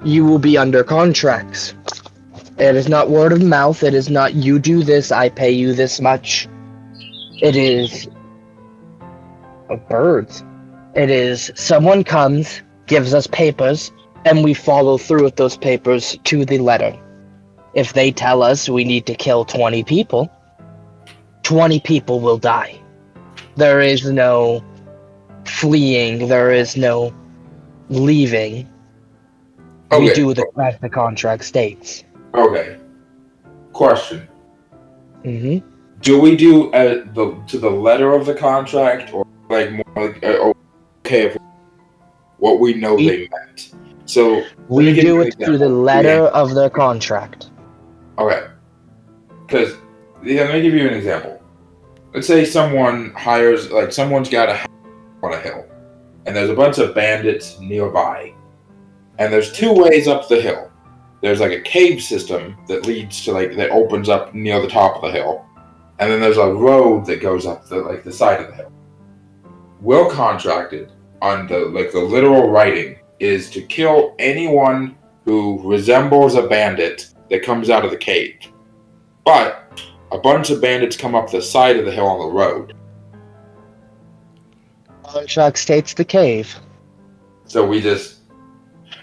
you will be under contracts. It is not word of mouth. It is not you do this, I pay you this much. It is birds. It is someone comes, gives us papers, and we follow through with those papers to the letter. If they tell us we need to kill 20 people, 20 people will die. There is no fleeing, there is no leaving. Okay. We do as the contract states. Okay. Question. Mm-hmm. Do we do to the letter of the contract, or like more like okay, if what we know they meant? So we do it to the letter of the contract. Okay. Because let me give you an example. Let's say someone hires, like someone's got a house on a hill, and there's a bunch of bandits nearby, and there's two ways up the hill. There's like a cave system that leads to that opens up near the top of the hill, and then there's a road that goes up the side of the hill. We're contracted on the literal writing is to kill anyone who resembles a bandit that comes out of the cave. But a bunch of bandits come up the side of the hill on the road. Contract states the cave. So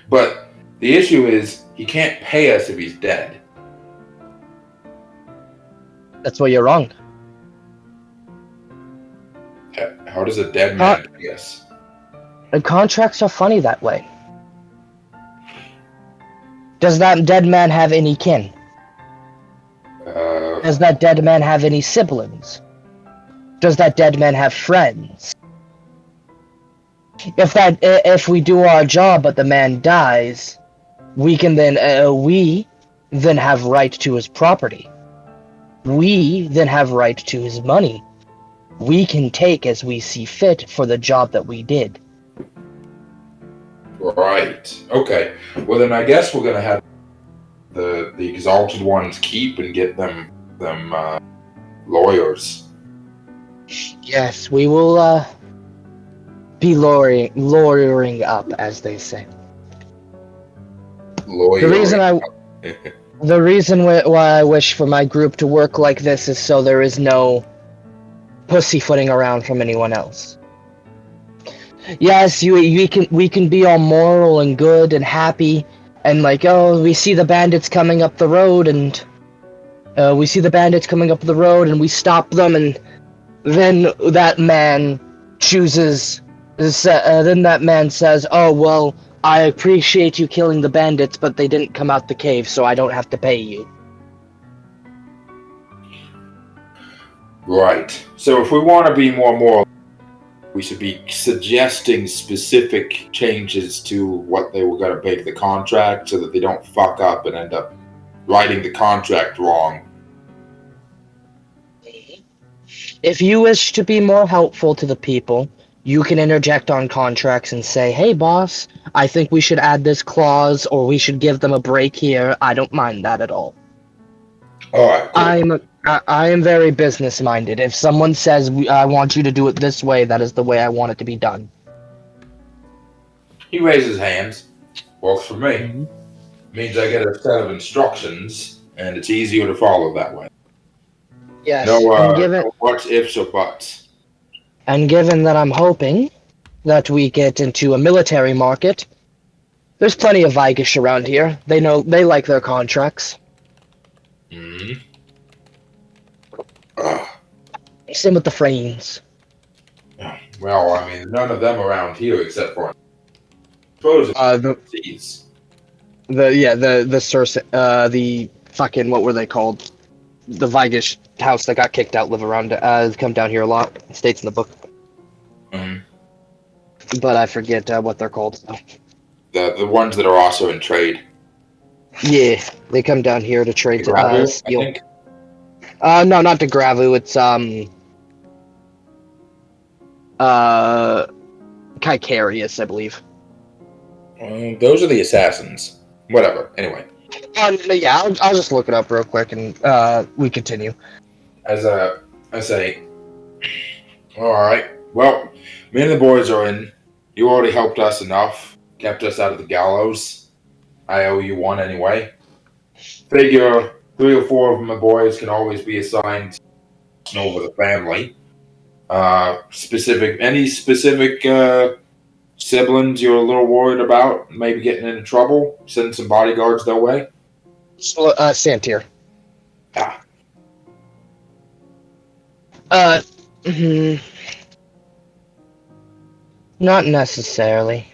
but the issue is he can't pay us if he's dead. That's where you're wrong. How does a dead man pay us? The contracts are funny that way. Does that dead man have any kin? Does that dead man have any siblings? Does that dead man have friends? If we do our job but the man dies, we then have right to his property. We then have right to his money. We can take as we see fit for the job that we did. Right. Okay. Well, then I guess we're gonna have the exalted ones keep and get them lawyers. Yes, we will be lawyering up, as they say. The reason why I wish for my group to work like this is so there is no pussyfooting around from anyone else. Yes, we can be all moral and good and happy, and we see the bandits coming up the road, and we stop them, and then that man says, "Oh well, I appreciate you killing the bandits, but they didn't come out the cave, so I don't have to pay you." Right. So if we want to be more moral, we should be suggesting specific changes to what they were going to make the contract so that they don't fuck up and end up writing the contract wrong. If you wish to be more helpful to the people, you can interject on contracts and say, "Hey boss, I think we should add this clause, or we should give them a break here." I don't mind that at all. Alright, cool. I am very business minded. If someone says I want you to do it this way, that is the way I want it to be done. He raises his hands. Works for me. Mhm. Means I get a set of instructions, and it's easier to follow that way. Yes, No, and given no what ifs or buts. that I'm hoping that we get into a military market, there's plenty of Vigish around here. They like their contracts. Mm-hmm. Same with the Frames. Well, I mean, none of them around here except for The seas. the fucking, what were they called? The Vigish house that got kicked out live around, come down here a lot. It states in the book. Mm-hmm. But I forget what they're called. The ones that are also in trade. Yeah, they come down here to trade Gravu, steel. I think. No, not to Gravu. It's Kykarius, I believe. Those are the assassins. Whatever. Anyway. Yeah, I'll just look it up real quick and we continue. As I say, all right. Well, me and the boys are in. You already helped us enough. Kept us out of the gallows. I owe you one anyway. Figure 3 or 4 of my boys can always be assigned over the family. Any specific siblings you're a little worried about maybe getting into trouble? Send some bodyguards their way? Santir. Ah. Not necessarily.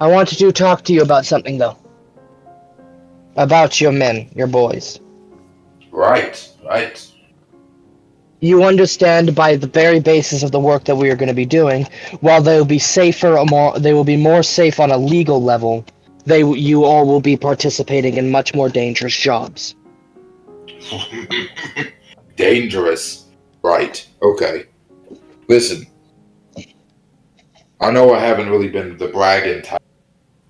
I wanted to talk to you about something, though. About your men, your boys. Right. You understand, by the very basis of the work that we are going to be doing, while they will be they will be more safe on a legal level, you all will be participating in much more dangerous jobs. Dangerous. Right. Okay. Listen. I know I haven't really been the bragging type,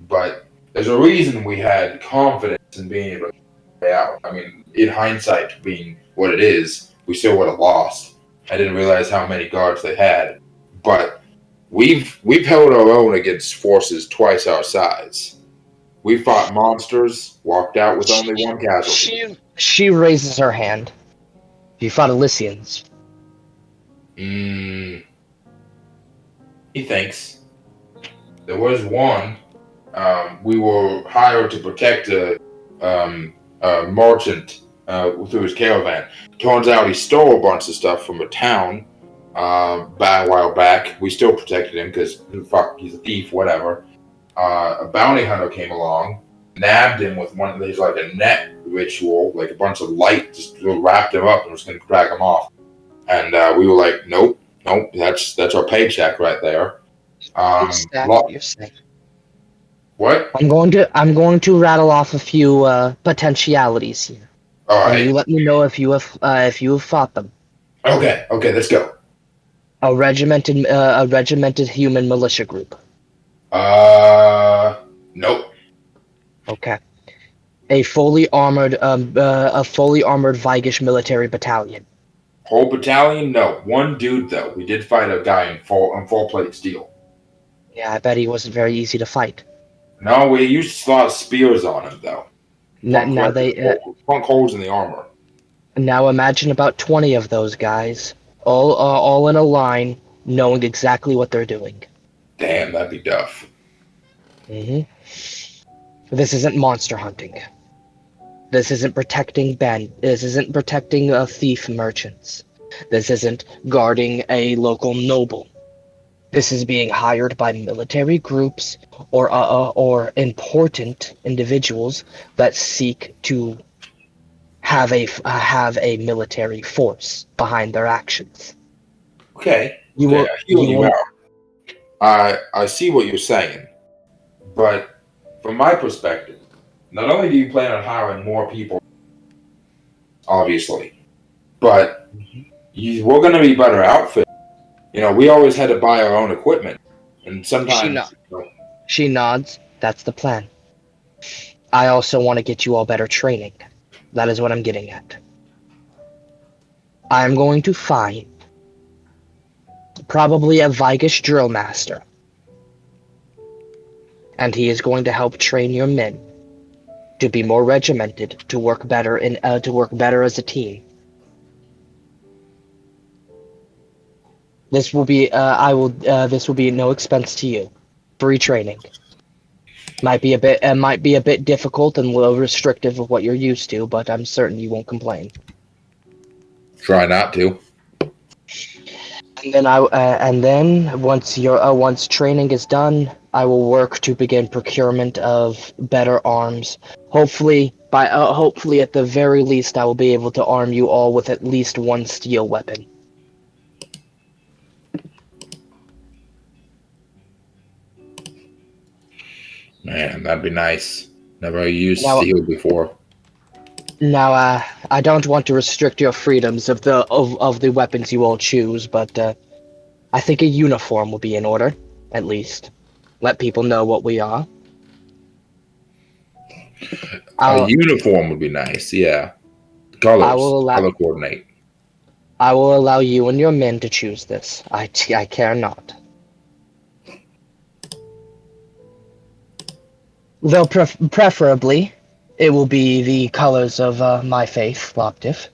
but there's a reason we had confidence in being able to play out. I mean, in hindsight, being what it is, we still would have lost. I didn't realize how many guards they had, but we've held our own against forces twice our size. We fought monsters, walked out with only one casualty. She raises her hand. You fought Elysians. He thinks. There was one. We were hired to protect a merchant through his caravan. Turns out he stole a bunch of stuff from a town a while back. We still protected him because, fuck, he's a thief, whatever. A bounty hunter came along, nabbed him with one of these, like a net ritual, like a bunch of light, just wrapped him up and was going to drag him off. And we were like, nope, that's our paycheck right there. What you're saying. What? I'm going to rattle off a few potentialities here. All right. And you let me know if you have fought them. Okay, let's go. A regimented human militia group. Nope. Okay. A fully armored Vigish military battalion. Whole battalion? No. One dude though. We did fight a guy in full plate steel. Yeah, I bet he wasn't very easy to fight. No, we used a lot of spears on him though. Plunk holes in the armor. Now imagine about 20 of those guys, all in a line, knowing exactly what they're doing. Damn, that'd be tough. Mm-hmm. This isn't monster hunting. This isn't protecting thief merchants. This isn't guarding a local noble. This is being hired by military groups or important individuals that seek to have a military force behind their actions. Okay. I see what you're saying, but from my perspective, not only do you plan on hiring more people, obviously, but we're going to be better outfitted. You know, we always had to buy our own equipment, and sometimes... She nods. That's the plan. I also want to get you all better training. That is what I'm getting at. I'm going to find probably a Vigish drill master and he is going to help train your men to be more regimented, to work better as a team. This will be this will be no expense to you. Free training. Might be a bit difficult and a little restrictive of what you're used to, but I'm certain you won't complain. Try not to. And then once training is done, I will work to begin procurement of better arms. Hopefully at the very least, I will be able to arm you all with at least one steel weapon. Man, that'd be nice. Never used steel before. Now, I don't want to restrict your freedoms of the weapons you all choose, but I think a uniform will be in order, at least. Let people know what we are. A uniform would be nice, yeah. Colors, color coordinate. I will allow you and your men to choose this. I care not. Though preferably, it will be the colors of my faith, Loctive.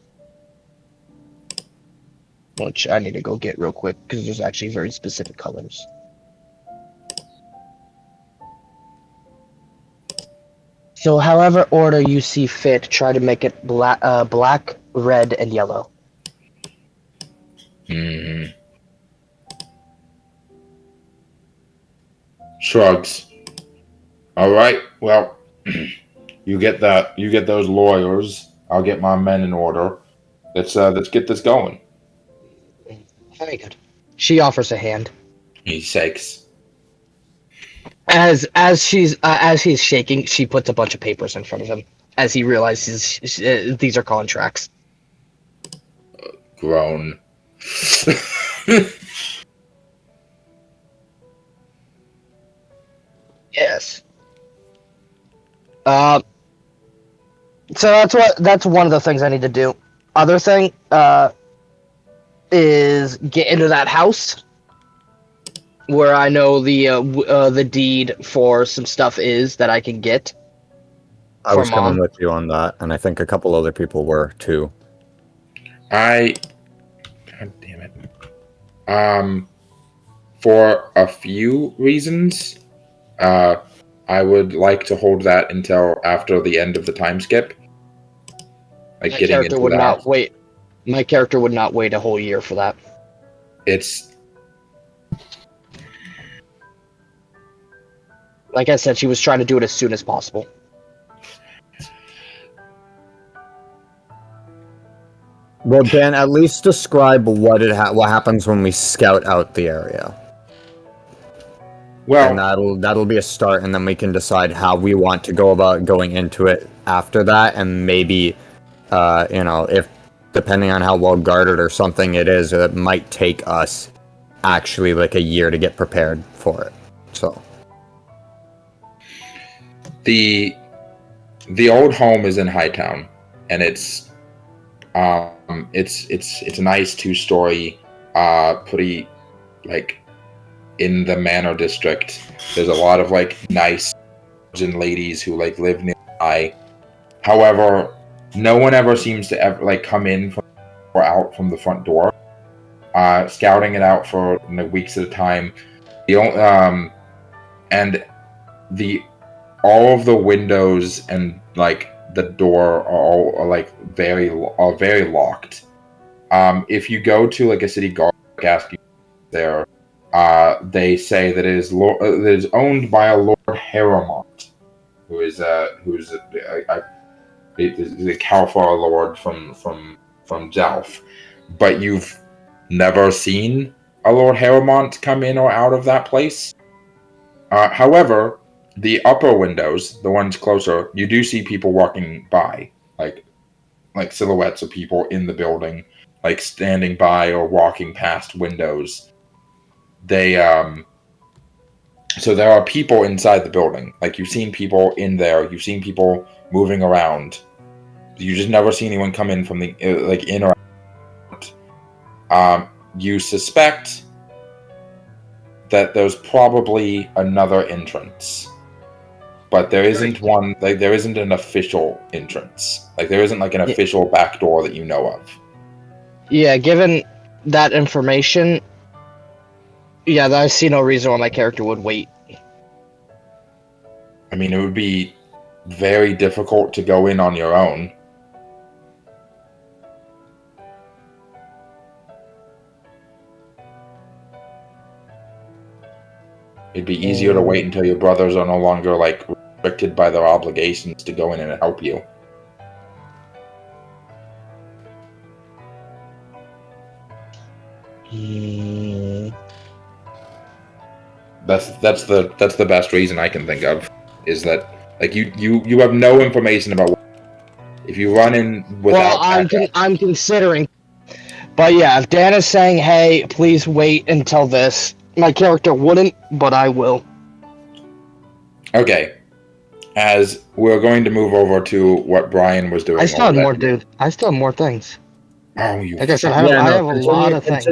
Which I need to go get real quick, because there's actually very specific colors. So however order you see fit, try to make it black, red, and yellow. Shrugs. All right. Well, you get that. You get those lawyers. I'll get my men in order. Let's get this going. Very good. She offers a hand. He shakes. As he's shaking, she puts a bunch of papers in front of him. As he realizes these are contracts. Groan. Yes. So that's one of the things I need to do. Other thing, is get into that house where I know the deed for some stuff is that I can get. I was coming with you on that, and I think a couple other people were too. God damn it. For a few reasons, I would like to hold that until after the end of the time skip. Like getting into that. My character would not wait a whole year for that. It's like I said, she was trying to do it as soon as possible. Well, Dan, at least describe what happens when we scout out the area. Well, and that'll be a start, and then we can decide how we want to go about going into it after that, and maybe, if depending on how well guarded or something it is, it might take us actually like a year to get prepared for it. So the old home is in Hightown, and it's a nice 2-story, pretty like in the Manor district. There's a lot of like nice ladies who like live nearby. However, no one ever seems to ever like come in from or out from the front door. Scouting it out for weeks at a time. All of the windows and like the door are all like very locked. If you go to like a city guard ask you there, they say that it is owned by a Lord Harrowmont, who's a Calfar Lord from Zelf, but you've never seen a Lord Harrowmont come in or out of that place. However, the upper windows, the ones closer, you do see people walking by, like silhouettes of people in the building, like standing by or walking past windows. So there are people inside the building. Like, you've seen people in there, you've seen people moving around. You just never see anyone come in from the in or out. You suspect that there's probably another entrance but there isn't one. Like there isn't an official entrance. Like there isn't like an official back door that you know of. Yeah, given that information, yeah, I see no reason why my character would wait. I mean, it would be very difficult to go in on your own. It'd be easier to wait until your brothers are no longer, like, restricted by their obligations to go in and help you. That's the best reason I can think of, is that, like, you have no information about if you run in without. Well, I'm considering, but yeah, if Dan is saying, "Hey, please wait until this," my character wouldn't, but I will. Okay, as we're going to move over to what Brian was doing. I still have more, dude. I still have more things. Oh, you. Like I said, I have a lot of things.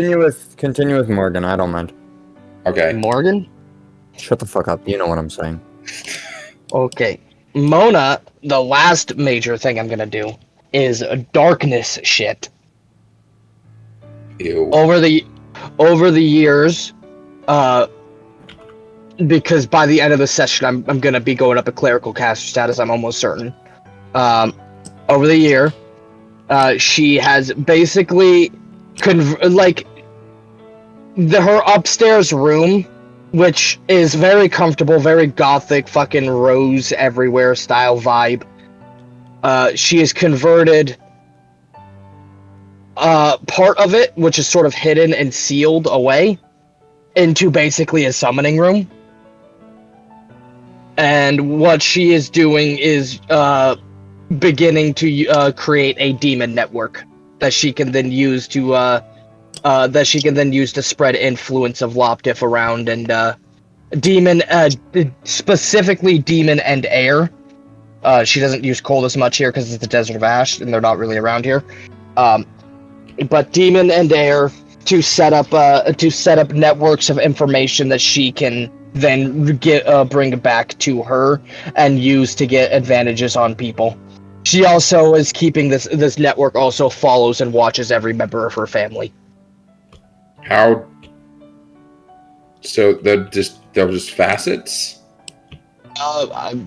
Continue with Morgan. I don't mind. Okay. Morgan? Shut the fuck up. You know what I'm saying. Okay. Mona, the last major thing I'm gonna do is darkness shit. Ew. Over the years, because by the end of the session, I'm gonna be going up a clerical caster status. I'm almost certain. Over the year, she has basically her upstairs room, which is very comfortable, very gothic, fucking rose everywhere style vibe. She has converted part of it, which is sort of hidden and sealed away, into basically a summoning room. And what she is doing is beginning to create a demon network that she can then use to spread influence of Loptif around, and demon, specifically demon and air. She doesn't use cold as much here because it's the Desert of Ash and they're not really around here. But demon and air to set up networks of information that she can then bring back to her and use to get advantages on people. She also is keeping this network also follows and watches every member of her family. How? So they're just facets.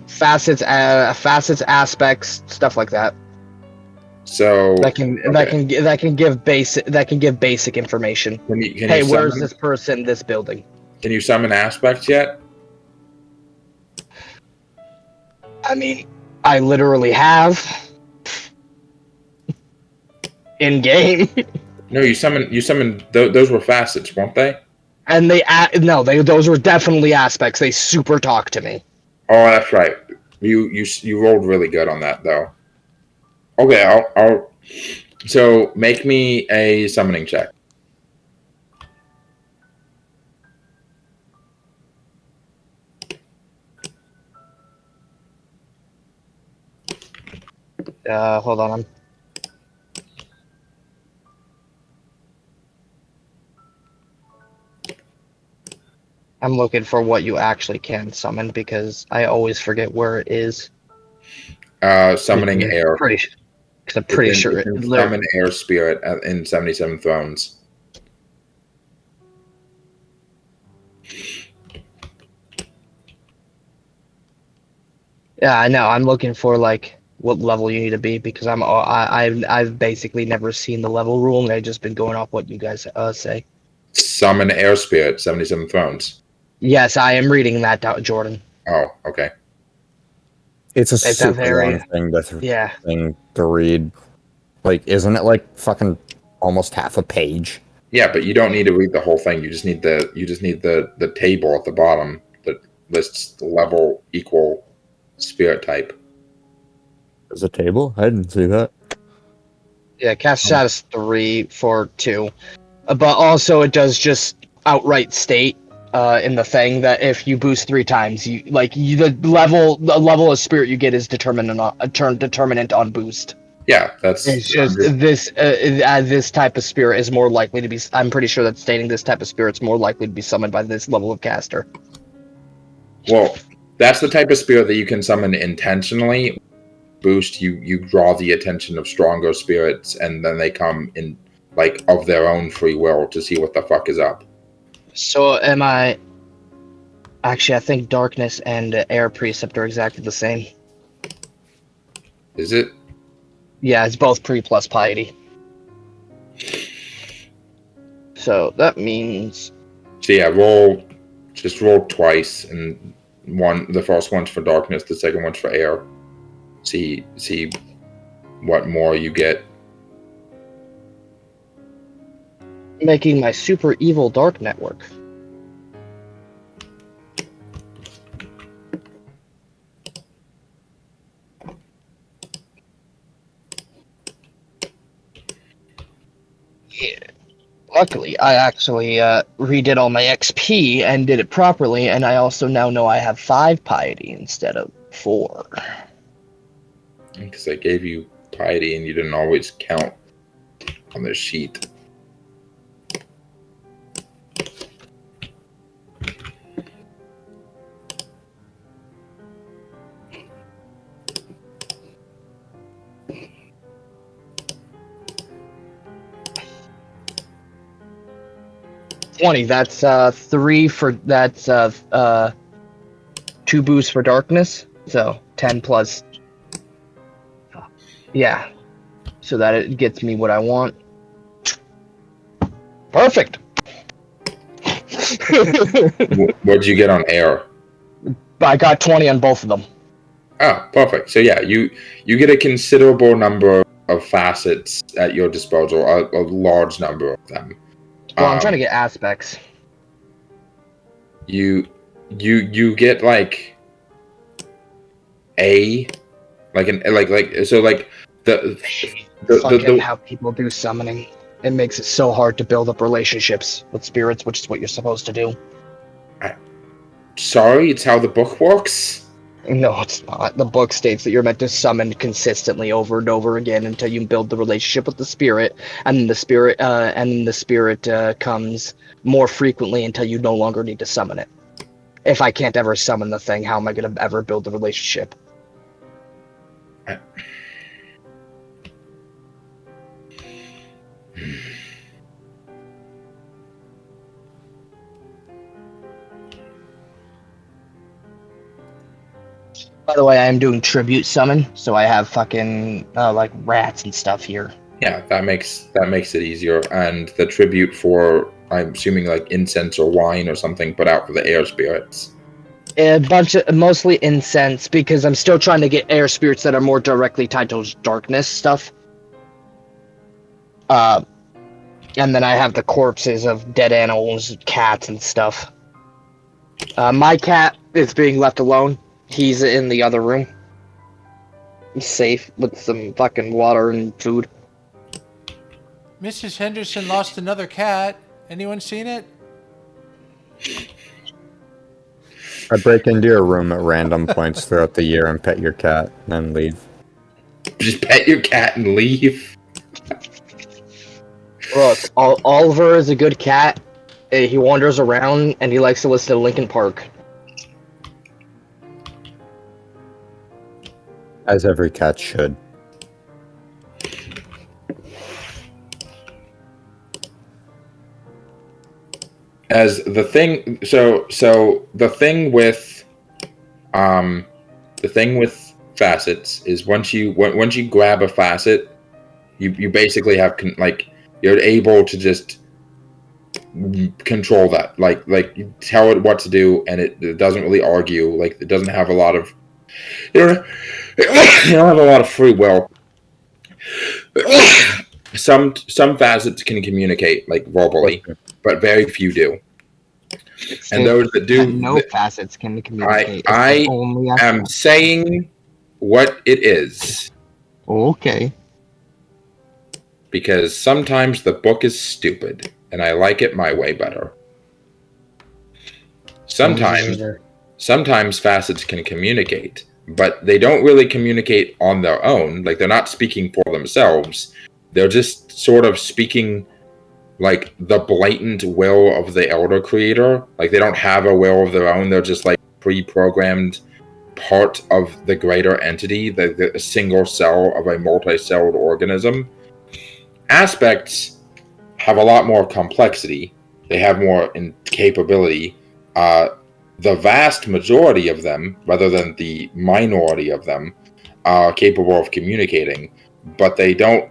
Facets, aspects, stuff like that. So that can give basic information. Can you hey, where's this person? This building. Can you summon aspects yet? I mean, I literally have in game. No, you summoned. Those were facets, weren't they? And those were definitely aspects. They super talk to me. Oh, that's right. You rolled really good on that though. Okay, I'll. So make me a summoning check. Hold on. I'm looking for what you actually can summon because I always forget where it is. Summoning air. I'm pretty sure it is. Summon air spirit in 77 Thrones. Yeah, I know. I'm looking for like what level you need to be because I've basically never seen the level rule and I've just been going off what you guys say. Summon air spirit, 77 Thrones. Yes, I am reading that out, Jordan. Oh, okay. It's a super long thing to read. Like, isn't it like fucking almost half a page? Yeah, but you don't need to read the whole thing. You just need the table at the bottom that lists the level equal spirit type. There's a table? I didn't see that. Yeah, cast status 3 for 2. But also it does just outright state in the thing that if you boost 3 times, the level of spirit you get is determinant on boost. Yeah, it's just this type of spirit is more likely to be. I'm pretty sure that's stating this type of spirit's more likely to be summoned by this level of caster. Well, that's the type of spirit that you can summon intentionally. Boost, you draw the attention of stronger spirits, and then they come in like of their own free will to see what the fuck is up. So am I? Actually, I think darkness and air precept are exactly the same. Is it? Yeah, it's both pre plus piety. So that means. So yeah, just roll twice, and the first one's for darkness, the second one's for air. See what more you get. Making my super evil dark network. Yeah. Luckily, I actually redid all my XP and did it properly, and I also now know I have 5 piety instead of 4. Because I gave you piety and you didn't always count on the sheet. That's 3 for that's 2 boosts for darkness, so 10 plus. Yeah, so that it gets me what I want. Perfect. What'd you get on air? I got 20 on both of them. Oh, perfect. So yeah, you get a considerable number of facets at your disposal, a large number of them. Well, I'm trying to get aspects. You get like the how people do summoning. It makes it so hard to build up relationships with spirits, which is what you're supposed to do. Sorry, it's how the book works? No, it's not. The book states that you're meant to summon consistently over and over again until you build the relationship with the spirit, and then the spirit comes more frequently until you no longer need to summon it. If I can't ever summon the thing, how am I going to ever build the relationship? By the way, I am doing tribute summon, so I have fucking like rats and stuff here. Yeah, that makes it easier. And the tribute for, I'm assuming, like incense or wine or something put out for the air spirits. A bunch of mostly incense, because I'm still trying to get air spirits that are more directly tied to darkness stuff. And then I have the corpses of dead animals, cats and stuff. My cat is being left alone. He's in the other room. He's safe with some fucking water and food. Mrs. Henderson lost another cat. Anyone seen it? I break into your room at random points throughout the year and pet your cat, and then leave. Just pet your cat and leave? Look, Oliver is a good cat. He wanders around, and he likes to listen to Linkin Park. As every cat should. As the thing, so the thing with facets is once you grab a facet, you basically have you're able to just control that, like you tell it what to do, and it doesn't really argue. Like it doesn't have a lot of you don't have a lot of free will. Some facets can communicate like verbally, but very few do. And those that do, no facets can communicate. I am saying what it is. Okay. Because sometimes the book is stupid, and I like it my way better. Sometimes facets can communicate, but they don't really communicate on their own. Like, they're not speaking for themselves. They're just sort of speaking like the blatant will of the Elder Creator. Like, they don't have a will of their own. They're just like pre-programmed part of the greater entity, the single cell of a multi-celled organism. Aspects have a lot more complexity. They have more capability. The vast majority of them, rather than the minority of them, are capable of communicating, but they don't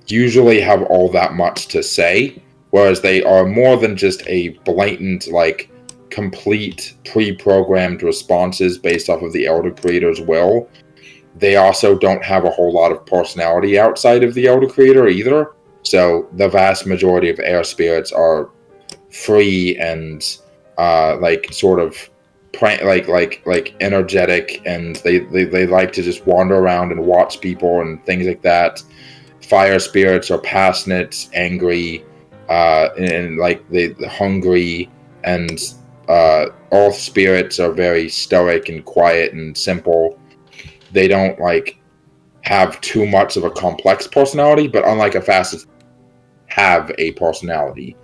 usually have all that much to say, whereas they are more than just a blatant, like, complete pre-programmed responses based off of the Elder Creator's will. They also don't have a whole lot of personality outside of the Elder Creator either, so the vast majority of air spirits are free and like sort of like energetic, and they like to just wander around and watch people and things like that. Fire spirits are passionate, angry, and like the hungry, and earth spirits are very stoic and quiet and simple. They don't like have too much of a complex personality, but unlike a fast, have a personality.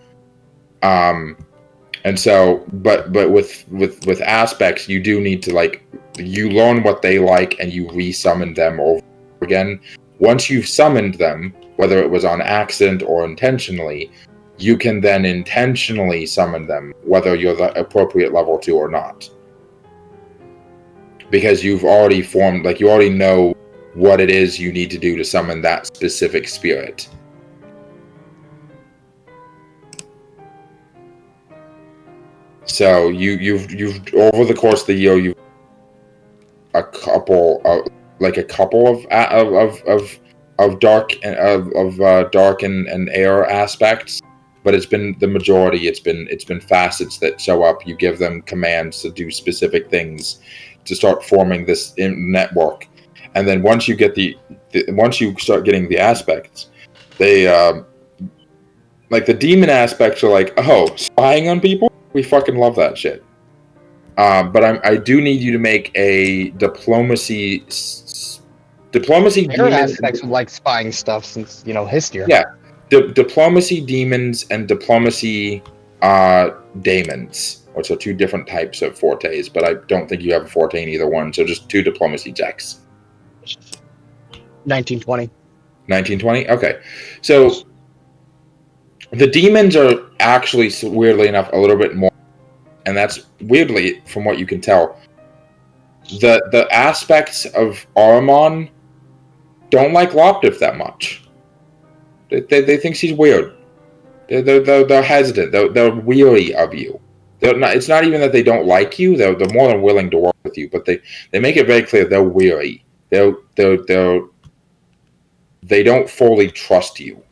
And so, but with aspects, you do need to, like, you learn what they like and you resummon them over again. Once you've summoned them, whether it was on accident or intentionally, you can then intentionally summon them, whether you're the appropriate level 2 or not. Because you've already formed, like, you already know what it is you need to do to summon that specific spirit. So you've over the course of the year, you've a couple of dark and air aspects, but it's been the majority. It's been facets that show up. You give them commands to do specific things to start forming this network, and then once you get once you start getting the aspects, they like the demon aspects are like, oh, spying on people. We fucking love that shit. But I do need you to make a diplomacy There demon aspects of like spying stuff since history. Yeah, diplomacy demons and diplomacy daemons, which are two different types of fortes. But I don't think you have a forte in either one, so just 2 diplomacy checks. 1920. 1920. Okay, so the demons are actually, weirdly enough, a little bit more, and that's weirdly, from what you can tell, the aspects of Ahriman don't like Loptif that much. They think she's weird. They're hesitant. They're weary of you. It's not even that they don't like you. They're more than willing to work with you, but they make it very clear they're weary. They don't fully trust you.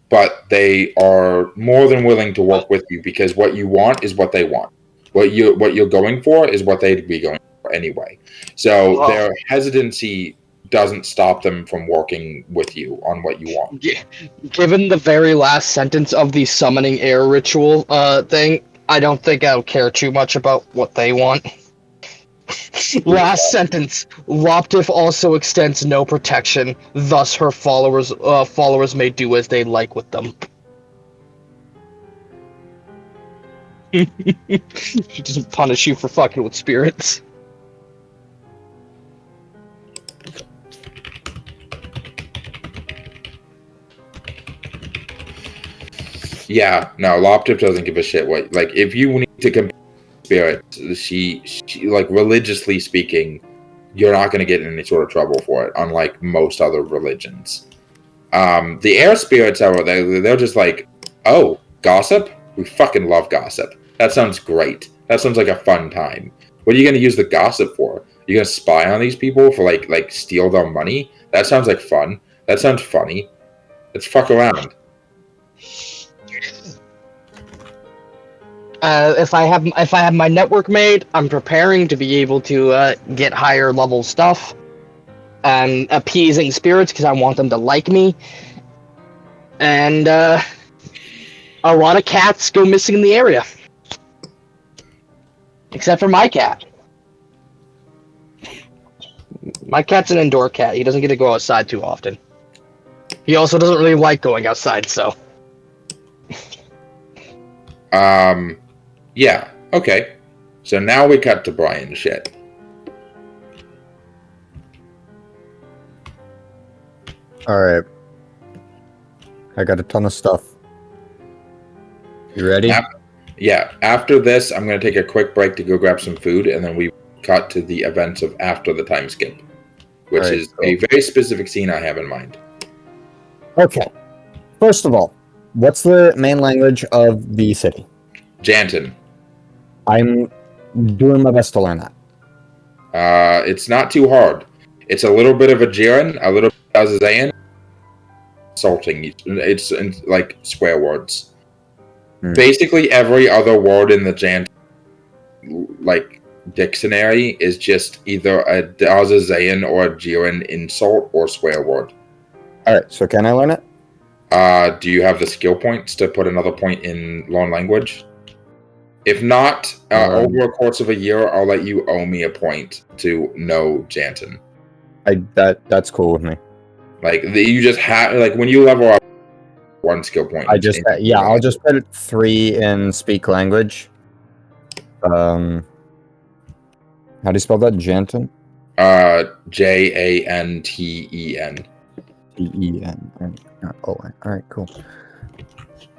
But they are more than willing to work with you because what you want is what they want. What you're going for is what they'd be going for anyway. So their hesitancy doesn't stop them from working with you on what you want. Given the very last sentence of the summoning air ritual thing, I don't think I'll care too much about what they want. Last sentence. Loptif also extends no protection, thus her followers may do as they like with them. She doesn't punish you for fucking with spirits. Yeah, no, Loptif doesn't give a shit what, like, if you need to compare spirits, she like, religiously speaking, you're not going to get in any sort of trouble for it, unlike most other religions. The air spirits, however, they're just like, oh, gossip? We fucking love gossip. That sounds great. That sounds like a fun time. What are you going to use the gossip for? You're going to spy on these people for, like steal their money? That sounds like fun. That sounds funny. Let's fuck around. If I have my network made, I'm preparing to be able to get higher level stuff, and appeasing spirits because I want them to like me. And a lot of cats go missing in the area, except for my cat. My cat's an indoor cat. He doesn't get to go outside too often. He also doesn't really like going outside, so. Yeah, okay. So now we cut to Brian shit. Alright. I got a ton of stuff. You ready? After this, I'm going to take a quick break to go grab some food, and then we cut to the events of after the time skip, which is a very specific scene I have in mind. Okay. First of all, what's the main language of the city? Janton. I'm doing my best to learn that. It's not too hard. It's a little bit of a Jiren, a little bit of Zayan, insulting. It's like swear words. Basically, every other word in the Janton dictionary is just either a Dazazayan or a Jiren insult or swear word. Alright, so can I learn it? Do you have the skill points to put another point in learn language? If not, over a course of a year, I'll let you owe me a point to know Janton. That's cool with me. You just have when you level up 1 skill point. I'll just put 3 in speak language. How do you spell that? Janton? Janten. Ten. Alright, cool.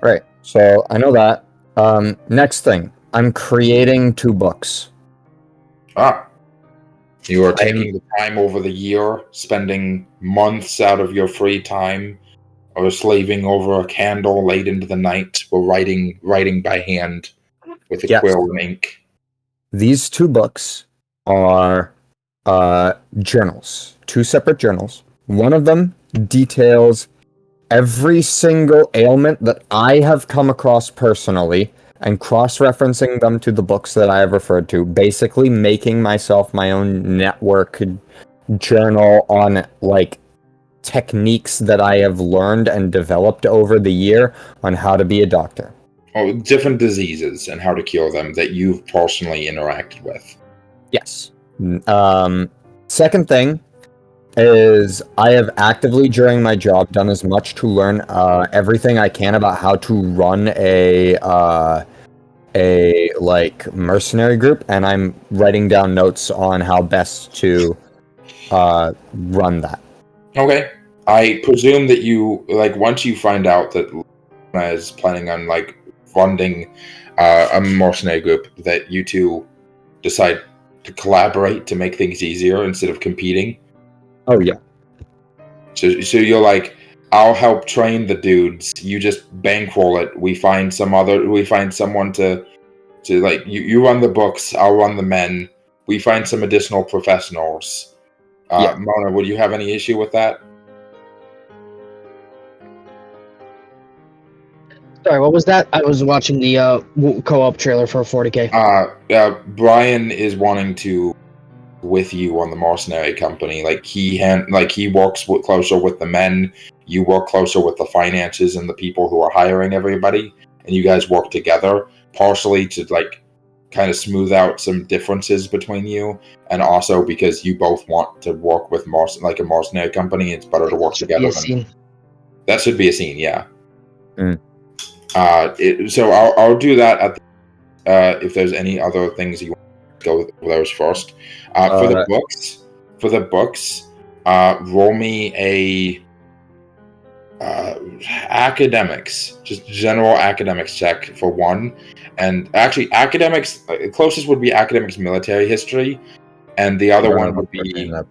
Right, so I know that. Next thing, I'm creating 2 books. You are taking the time over the year, spending months out of your free time, or slaving over a candle late into the night, or writing by hand with a quill and ink. These 2 books are journals, 2 separate journals. One of them details every single ailment that I have come across personally and cross-referencing them to the books that I have referred to, basically making myself my own network journal on techniques that I have learned and developed over the year on how to be a doctor. Oh, different diseases and how to cure them that you've personally interacted with. Yes. Second thing is I have actively during my job done as much to learn everything I can about how to run a mercenary group, and I'm writing down notes on how best to run that. Okay. I presume that you once you find out that Luna is planning on funding a mercenary group, that you two decide to collaborate to make things easier instead of competing. Oh yeah. So you're I'll help train the dudes. You just bankroll it. We find someone to you run the books. I'll run the men. We find some additional professionals. Mona, would you have any issue with that? Sorry, what was that? I was watching the co-op trailer for 40K. Brian is wanting to with you on the mercenary company. He works closer with the men. You work closer with the finances and the people who are hiring everybody, and you guys work together partially to kind of smooth out some differences between you, and also because you both want to work with a mercenary company. It's better to work together. That should be a scene, yeah. So I'll do that at if there's any other things you want to go with those first. For the books, roll me a academics, just general academics check for 1, and actually academics closest would be academics military history, and the other one would be and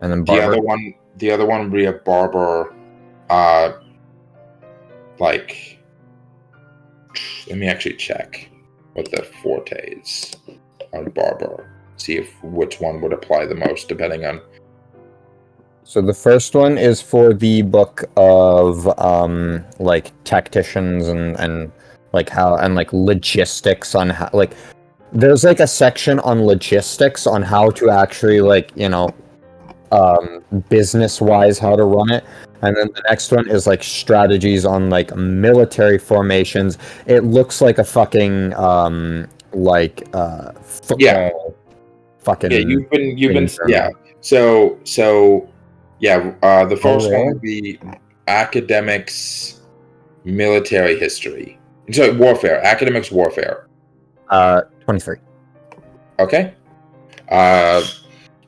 then barber. the other one would be a barber. Let me actually check what the fortes on barber. See which one would apply the most, depending on. So the first one is for the book of tacticians and how and logistics on how there's a section on logistics on how to actually business wise how to run it. And then the next one is strategies on military formations. It looks like a fucking football. Yeah. Fucking. Yeah, you've been yeah. So the first one would be academics, military history. So warfare, academics, warfare. 23. Okay.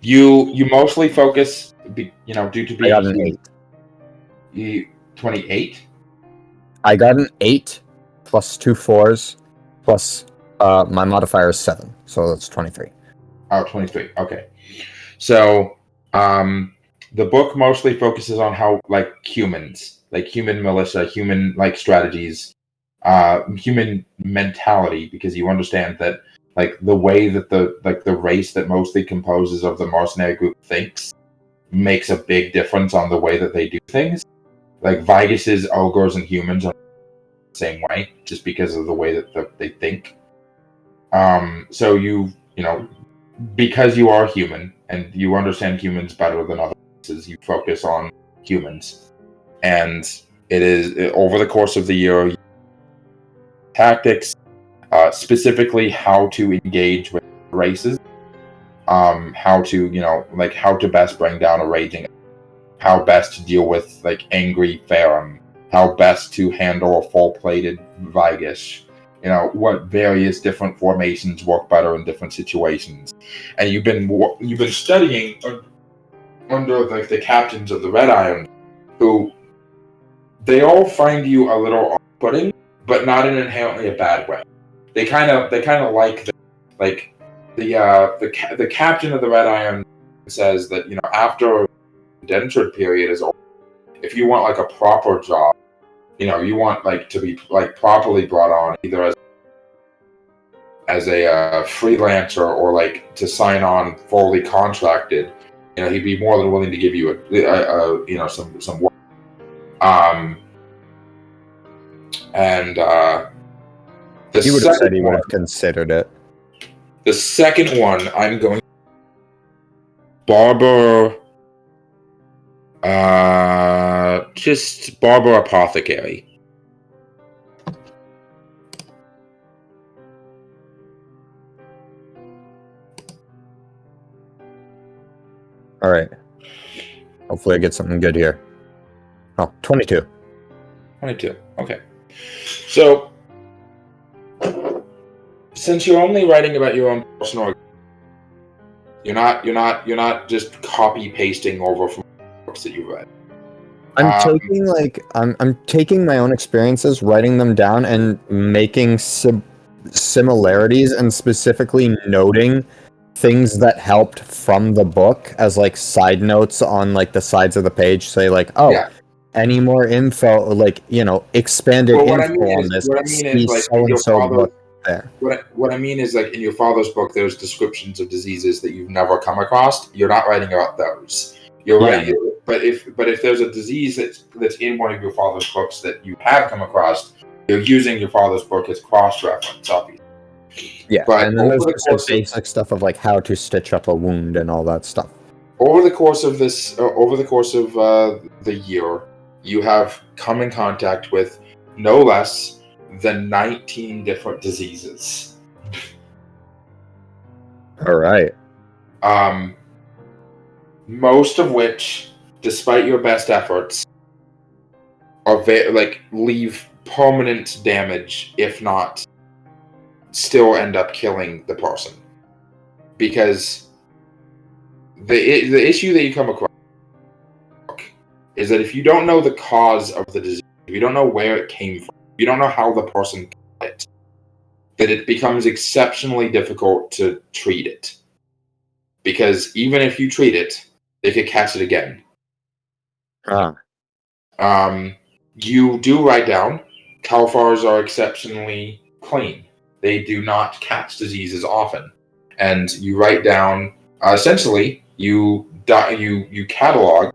You mostly focus, due to being. I got an 8. 28? I got an 8 plus 2 4s plus my modifier is 7, so that's 23. Oh, 23. Okay. So, the book mostly focuses on how, like, humans, like human militia, human, like, strategies, human mentality, because you understand that, like, the way that the race that mostly composes of the mercenary group thinks makes a big difference on the way that they do things. Like, Viguses, ogres, and humans are the same way, just because of the way that they think. So you know, because you are human and you understand humans better than other races, you focus on humans. And it is over the course of the year, tactics, specifically how to engage with races, how to, like, how to best bring down a raging, how best to deal with, like, angry Farum, how best to handle a full-plated Vigus, what various different formations work better in different situations. And you've been studying under, like, the captains of the Red Iron, who they all find you a little off-putting, but not in inherently a bad way. They kind of like the captain of the Red Iron says that after the indentured period is over, if you want, like, a proper job, you want, like, to be, like, properly brought on either as a freelancer or, like, to sign on fully contracted, he'd be more than willing to give you some work. He would have said he would have considered it. The second one, I'm going Barber, just Barber Apothecary. All right. Hopefully I get something good here. Oh, 22. 22. Okay. So, since you're only writing about your own personal, you're not just copy pasting over from books that you've read. I'm taking my own experiences, writing them down, and making similarities, and specifically noting things that helped from the book as, like, side notes on, like, the sides of the page. Say, like, any more info, like, expanded info on this. What I mean is, like, so and so book there. What I mean is, like, in your father's book, there's descriptions of diseases that you've never come across. You're not writing about those. You're right. Yeah. But if there's a disease that's in one of your father's books that you have come across, you're using your father's book as cross-reference, obviously. Yeah, but and then there's the basic stuff of, like, how to stitch up a wound and all that stuff. Over the course of the year, you have come in contact with no less than 19 different diseases. All right. Most of which, despite your best efforts, are leave permanent damage, if not still end up killing the person. Because the issue that you come across is that if you don't know the cause of the disease, if you don't know where it came from, if you don't know how the person got it, that it becomes exceptionally difficult to treat it. Because even if you treat it, they could catch it again. You do write down, Kalfars are exceptionally clean. They do not catch diseases often. And you write down, essentially, you catalog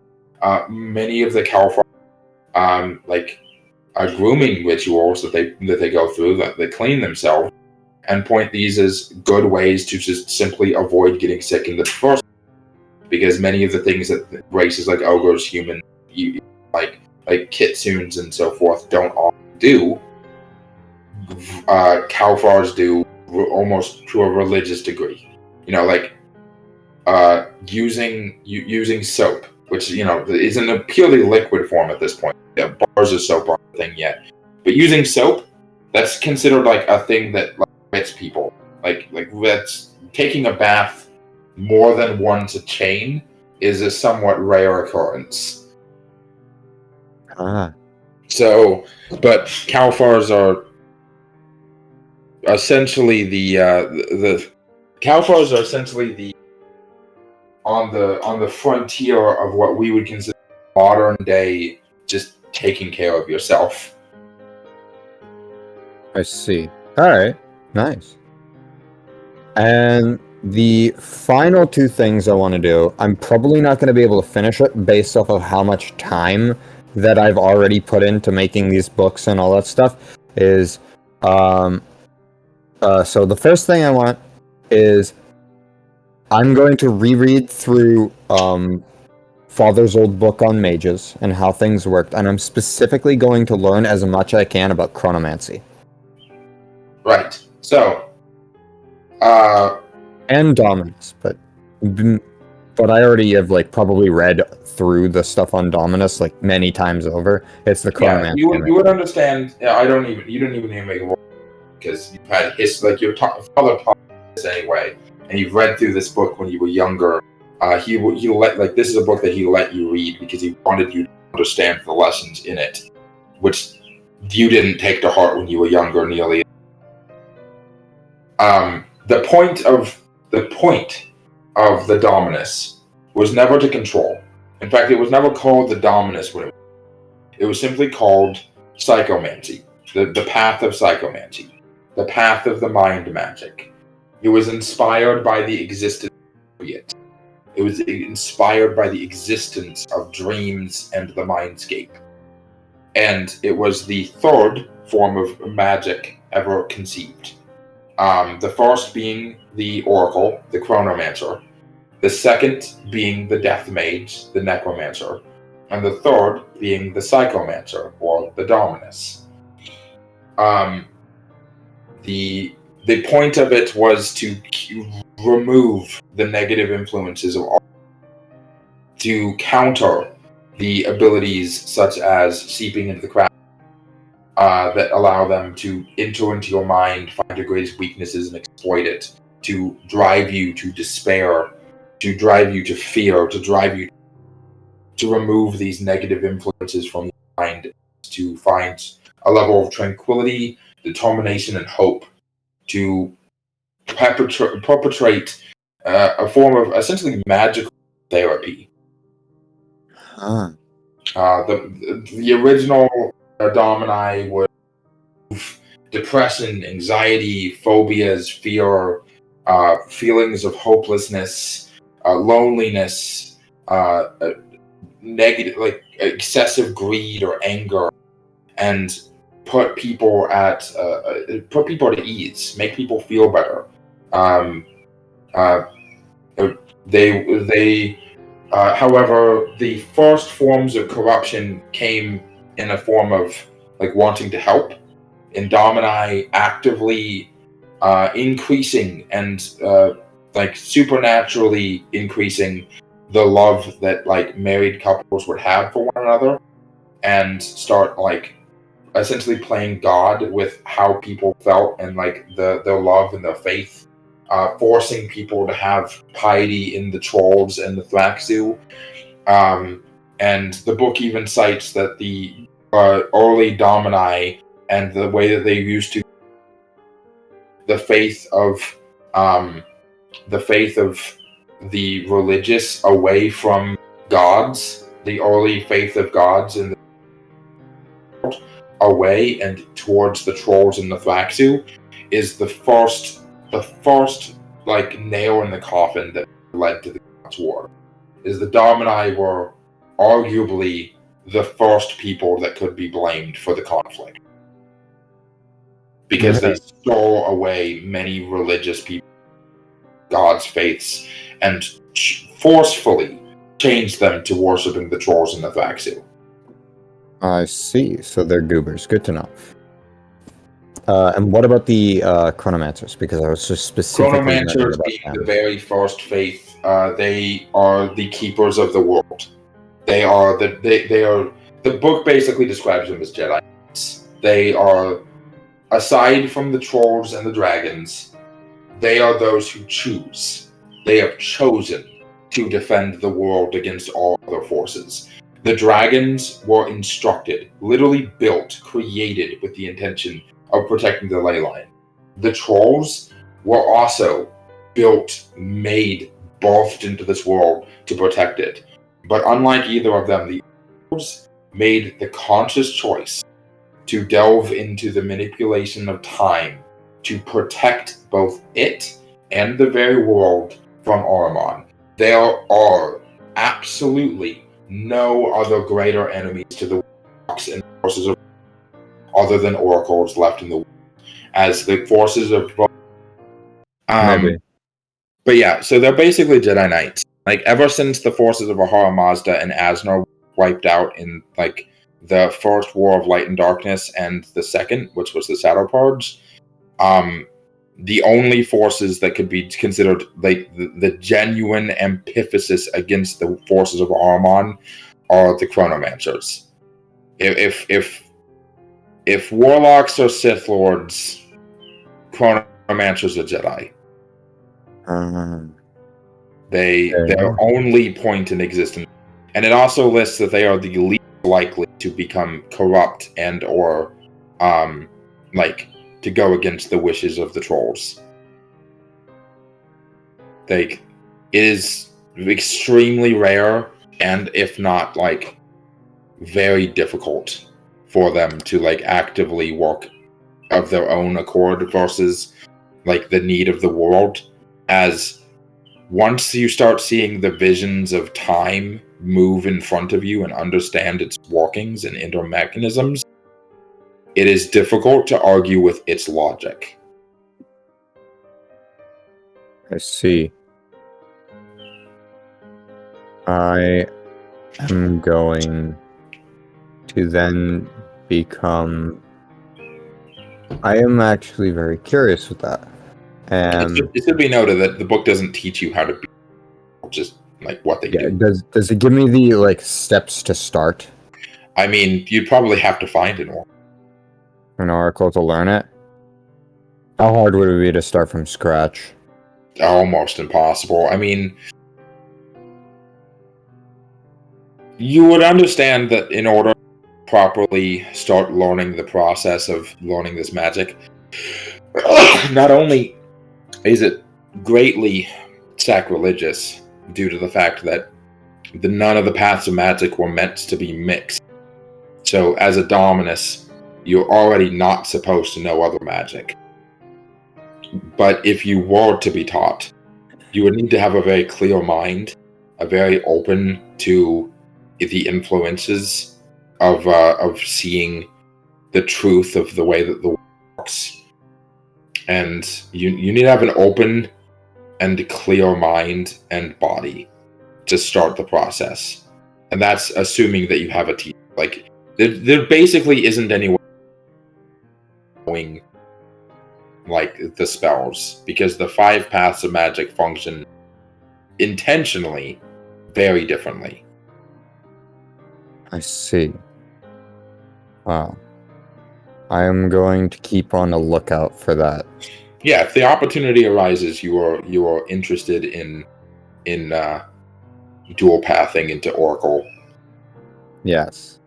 many of the Kalfar, grooming rituals that they go through, that they clean themselves, and point these as good ways to just simply avoid getting sick in the first. Because many of the things that races like ogres, humans, like kitsunes and so forth don't all do, Kalfars do almost to a religious degree. Using soap, which is in a purely liquid form at this point. Yeah, bars of soap aren't a thing yet, but using soap, that's considered like a thing that rich people like that's taking a bath more than once a chain is a somewhat rare occurrence. So, but Kalfars are essentially the Kalfars are essentially the on the frontier of what we would consider modern day just taking care of yourself. I see. All right, nice. And the final two things I want to do, I'm probably not going to be able to finish it based off of how much time that I've already put into making these books and all that stuff, is so the first thing I want is I'm going to reread through Father's old book on mages and how things worked, and I'm specifically going to learn as much as I can about chronomancy. Right. So and Dominus, but I already have probably read through the stuff on Dominus many times over. It's the chronomancy. Yeah, you would understand. You don't even need to make a roll because you've had your father taught this anyway, and you've read through this book when you were younger. He let this is a book that he let you read because he wanted you to understand the lessons in it, which you didn't take to heart when you were younger nearly. The point of the Dominus was never to control. In fact, it was never called the Dominus when it was simply called psychomancy, the path of psychomancy, the path of the mind magic. It was inspired by the existence of it. It was inspired by the existence of dreams and the mindscape. And it was the third form of magic ever conceived. The first being the Oracle, the Chronomancer. The second being the Death Mage, the Necromancer. And the third being the Psychomancer, or the Dominus. The point of it was to remove the negative influences of art, to counter the abilities such as seeping into the craft that allow them to enter into your mind, find your greatest weaknesses and exploit it, to drive you to despair, to drive you to fear, to drive you to remove these negative influences from your mind, to find a level of tranquility, determination, and hope, to perpetrate a form of essentially magical therapy. The original Domini would remove depression, anxiety, phobias, fear, feelings of hopelessness, loneliness, negative, excessive greed or anger, and put people at to ease, make people feel better. However, the first forms of corruption came in a form of wanting to help, in Domini actively increasing and supernaturally increasing the love that married couples would have for one another, and start essentially playing God with how people felt and their love and their faith, forcing people to have piety in the trolls and the Thraxu. And the book even cites that the early Domini and the way that they used to the faith of the religious away from gods, the early faith of gods in the world, away and towards the trolls and the Thraxu, is the first nail in the coffin that led to the Gods' War. Is the Domini were arguably the first people that could be blamed for the conflict, because they stole away many religious people, God's faiths, and forcefully changed them to worshipping the trolls and the Thraxu. I see. So they're goobers. Good to know. And what about the Chronomancers? Because I was just specifically Chronomancers being the very first faith, they are the keepers of the world. They are the book basically describes them as Jedi. They are, aside from the trolls and the dragons, they are those who choose. They have chosen to defend the world against all other forces. The dragons were instructed, literally built, created with the intention of protecting the ley line. The trolls were also built, made, birthed into this world to protect it. But unlike either of them, the trolls made the conscious choice to delve into the manipulation of time to protect both it and the very world from Oromon. There are absolutely no other greater enemies to the Warlocks and forces of other than oracles left in the world, as the forces of Maybe. But yeah, so they're basically Jedi Knights. Like, ever since the forces of Ahura Mazda and Asnor wiped out in, like, the first War of Light and Darkness and the second, which was the Shadow Purge, the only forces that could be considered, like, the genuine antithesis against the forces of Ahriman are the Chronomancers. If Warlocks are Sith Lords, Chronomancers are Jedi. Their only point in existence. And it also lists that they are the least likely to become corrupt and or to go against the wishes of the trolls. It is extremely rare, and if not very difficult for them to actively work of their own accord versus the need of the world. As once you start seeing the visions of time move in front of you and understand its workings and inner mechanisms, it is difficult to argue with its logic. I see. I am going to then become... I am actually very curious with that. It should be noted that the book doesn't teach you how to be, just what they do. Does it give me the steps to start? I mean, you'd probably have to find an oracle to learn it. How hard would it be to start from scratch? Almost impossible. I mean, you would understand that in order to properly start learning the process of learning this magic, not only is it greatly sacrilegious due to the fact that none of the paths of magic were meant to be mixed. So as a Dominus, you're already not supposed to know other magic. But if you were to be taught, you would need to have a very clear mind, a very open to the influences of seeing the truth of the way that the world works. And you need to have an open and clear mind and body to start the process. And that's assuming that you have a team. There basically isn't any way knowing the spells, because the 5 paths of magic function intentionally very differently. I see. Wow. I am going to keep on the lookout for that. Yeah, if the opportunity arises, you are interested in dual pathing into Oracle. Yes.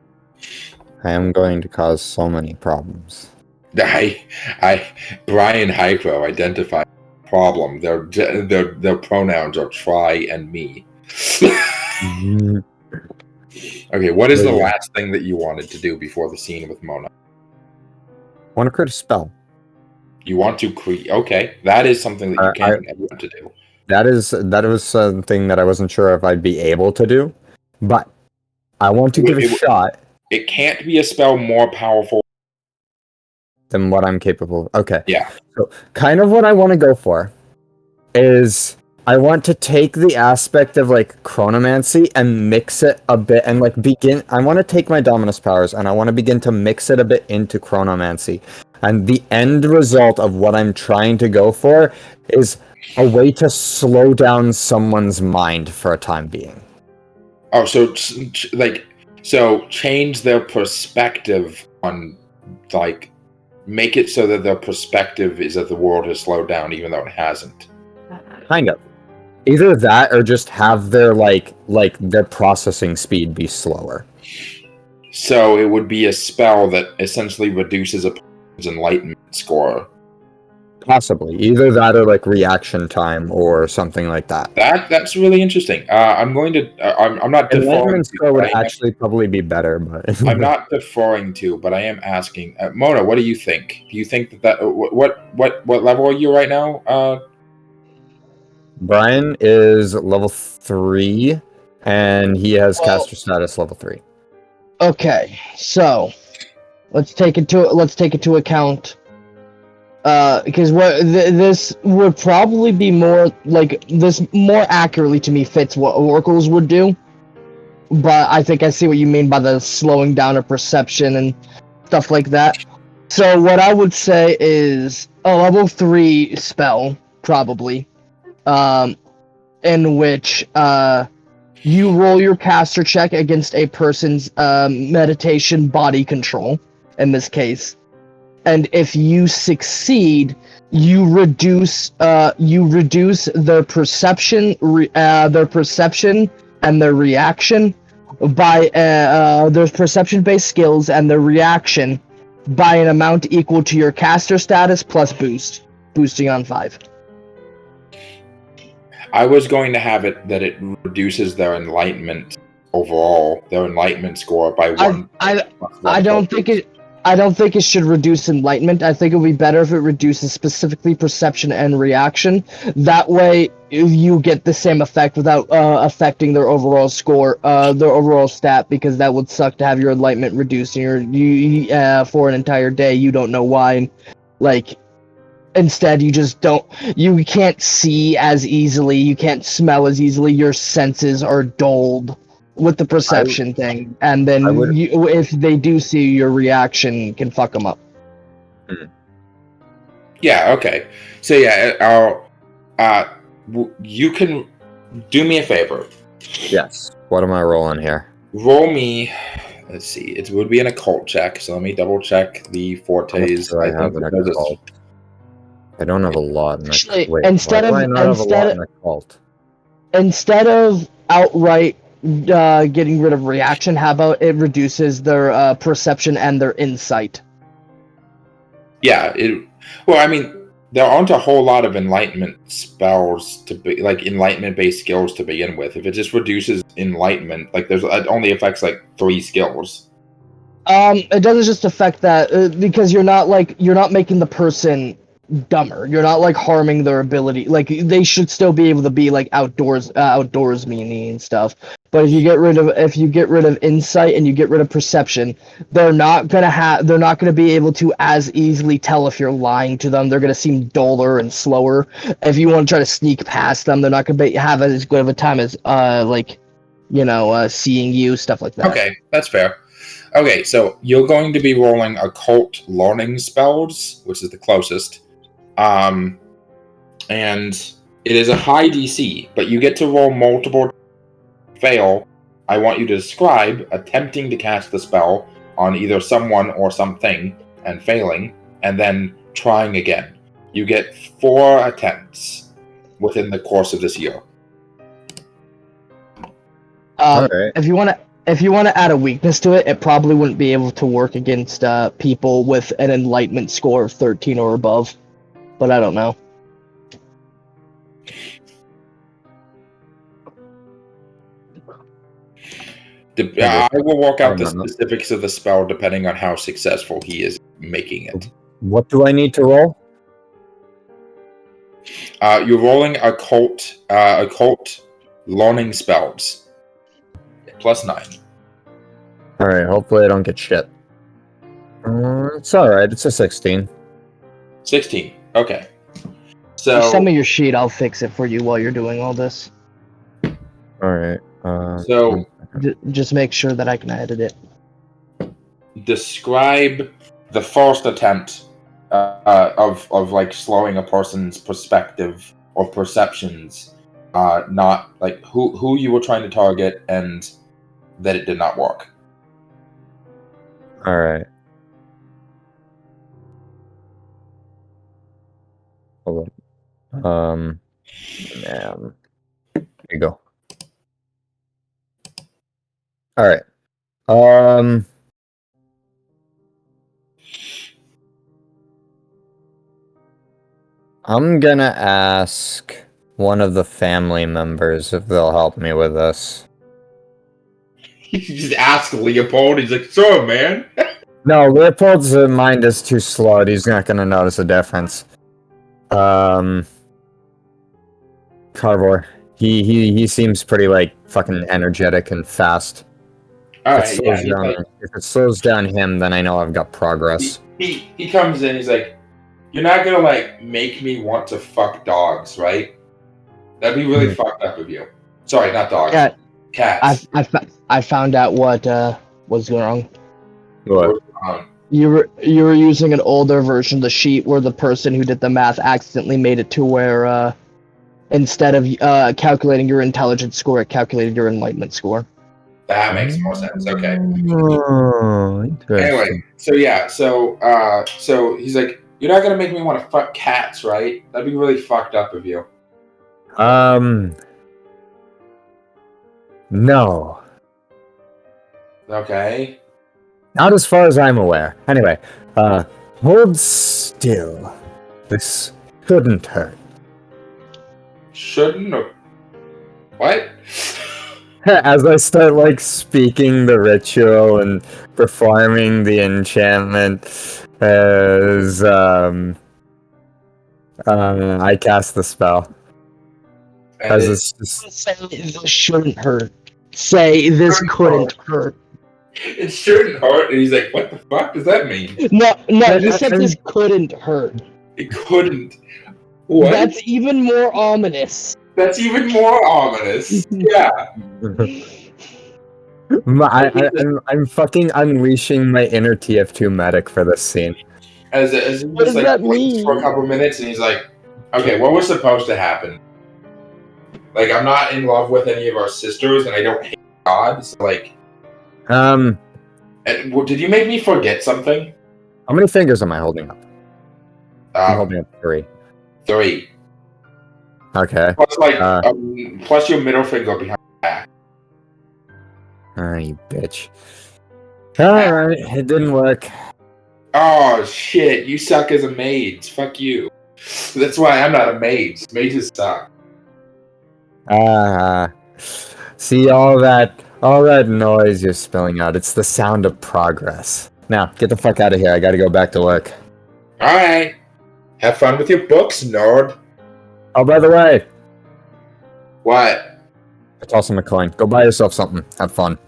I am going to cause so many problems. Brian Hycro identified the problem. Their pronouns are try and me. Okay, what is the last thing that you wanted to do before the scene with Mona? I want to create a spell. You want to create... Okay, that is something that you can want to do. That was something that I wasn't sure if I'd be able to do, but I want to give a shot. It can't be a spell more powerful than what I'm capable of. Okay. Yeah. So kind of what I want to go for is I want to take the aspect of chronomancy and mix it a bit and I want to take my Dominus powers and I want to begin to mix it a bit into chronomancy. And the end result of what I'm trying to go for is a way to slow down someone's mind for a time being. Oh, so change their perspective on make it so that their perspective is that the world has slowed down even though it hasn't. Kind of. Either that or just have their their processing speed be slower. So it would be a spell that essentially reduces a person's enlightenment score. Possibly. Either that or like reaction time or something like that. That's really interesting. I'm going to. I'm not deferring. Enlightenment score would actually probably be better, but I'm not deferring to, but I am asking. Mona, what do you think? Do you think that what level are you right now? Brian is level 3, and he has caster status level 3. Okay, so let's take into account because this would probably be more like this more accurately to me fits what oracles would do, but I think I see what you mean by the slowing down of perception and stuff like that. So what I would say is a level 3 spell probably, in which you roll your caster check against a person's meditation body control, in this case. And if you succeed, you reduce their perception and their reaction by their perception-based skills and their reaction by an amount equal to your caster status plus boosting on 5. I was going to have it that it reduces their enlightenment overall, their enlightenment score by 1. I don't think it should reduce enlightenment. I think it would be better if it reduces specifically perception and reaction. That way, you get the same effect without affecting their overall score, their overall stat, because that would suck to have your enlightenment reduced for an entire day. You don't know why. Instead, you can't see as easily, you can't smell as easily, your senses are dulled with the perception thing, and then if they do see you, your reaction can fuck them up. Yeah, okay. So yeah, you can do me a favor. Yes. What am I rolling here? Roll me, let's see, it would be an occult check, so let me double check the fortes. I have an occult. I don't have a lot in Actually, wait, instead of outright getting rid of reaction, how about it reduces their perception and their insight? Yeah, well, I mean, there aren't a whole lot of enlightenment spells to be enlightenment-based skills to begin with. If it just reduces enlightenment, it only affects 3 skills. It doesn't just affect that because you're not making the person dumber. You're not harming their ability. They should still be able to be outdoors meaning and stuff. But if you get rid of insight and you get rid of perception, they're not gonna be able to as easily tell if you're lying to them. They're gonna seem duller and slower. If you want to try to sneak past them, they're not gonna have as good of a time as seeing you, stuff like that. Okay, that's fair. Okay, so you're going to be rolling occult learning spells, which is the closest. And it is a high DC, but you get to roll multiple. Fail. I want you to describe attempting to cast the spell on either someone or something and failing, and then trying again. You get 4 attempts within the course of this year. Right. If you want to add a weakness to it, it probably wouldn't be able to work against people with an enlightenment score of 13 or above. But I don't know. I will work out the specifics of the spell depending on how successful he is making it. What do I need to roll? You're rolling occult learning spells. +9. Alright, hopefully I don't get shit. It's alright, it's a 16. 16, okay. So send me your sheet, I'll fix it for you while you're doing all this. Alright. Just make sure that I can edit it. Describe the first attempt of slowing a person's perspective or perceptions, not who you were trying to target and that it did not work. All right. Hold on. Man. you go. All right. I'm gonna ask one of the family members if they'll help me with this. You just ask Leopold. He's like, "Sure, man." No, Leopold's mind is too slow. He's not gonna notice a difference. Carvor. He seems pretty like fucking energetic and fast. All If right, if it slows down him, then I know I've got progress. He comes in. He's like, "You're not gonna like make me want to fuck dogs, right? That'd be really fucked up of you. Sorry, not dogs. Yeah, Cats." I found out what was wrong. What? You were using an older version of the sheet where the person who did the math accidentally made it to where instead of calculating your intelligence score, it calculated your enlightenment score. That makes more sense. Okay. Oh, Anyway, so he's like, "You're not gonna make me want to fuck cats, right? That'd be really fucked up of you." No. Okay. Not as far as I'm aware. Anyway, hold still. This couldn't hurt. Shouldn't or what? As I start like speaking the ritual and performing the enchantment, as I cast the spell. And Say this shouldn't hurt. Say this couldn't hurt. it shouldn't hurt. And he's like, "What the fuck does that mean?" No, he said this couldn't hurt. It couldn't. What? That's even more ominous. That's even more ominous. Yeah. I'm fucking unleashing my inner TF2 medic for this scene. As he What just does that mean? for a couple minutes, and he's like, "Okay, what was supposed to happen? Like, I'm not in love with any of our sisters, and I don't hate God. So, like, and, did you make me forget something?" How many fingers am I holding up? I'm holding up 3. 3. Okay. Plus, like, plus your middle finger behind the back. You bitch. Alright, it didn't work. Oh shit! You suck as a mage. Fuck you. That's why I'm not a mage. Mages suck. See all that noise you're spilling out. It's the sound of progress. Now, get the fuck out of here. I gotta go back to work. Alright. Have fun with your books, nerd. Oh, by the way. What? I toss him a coin. Go buy yourself something. Have fun.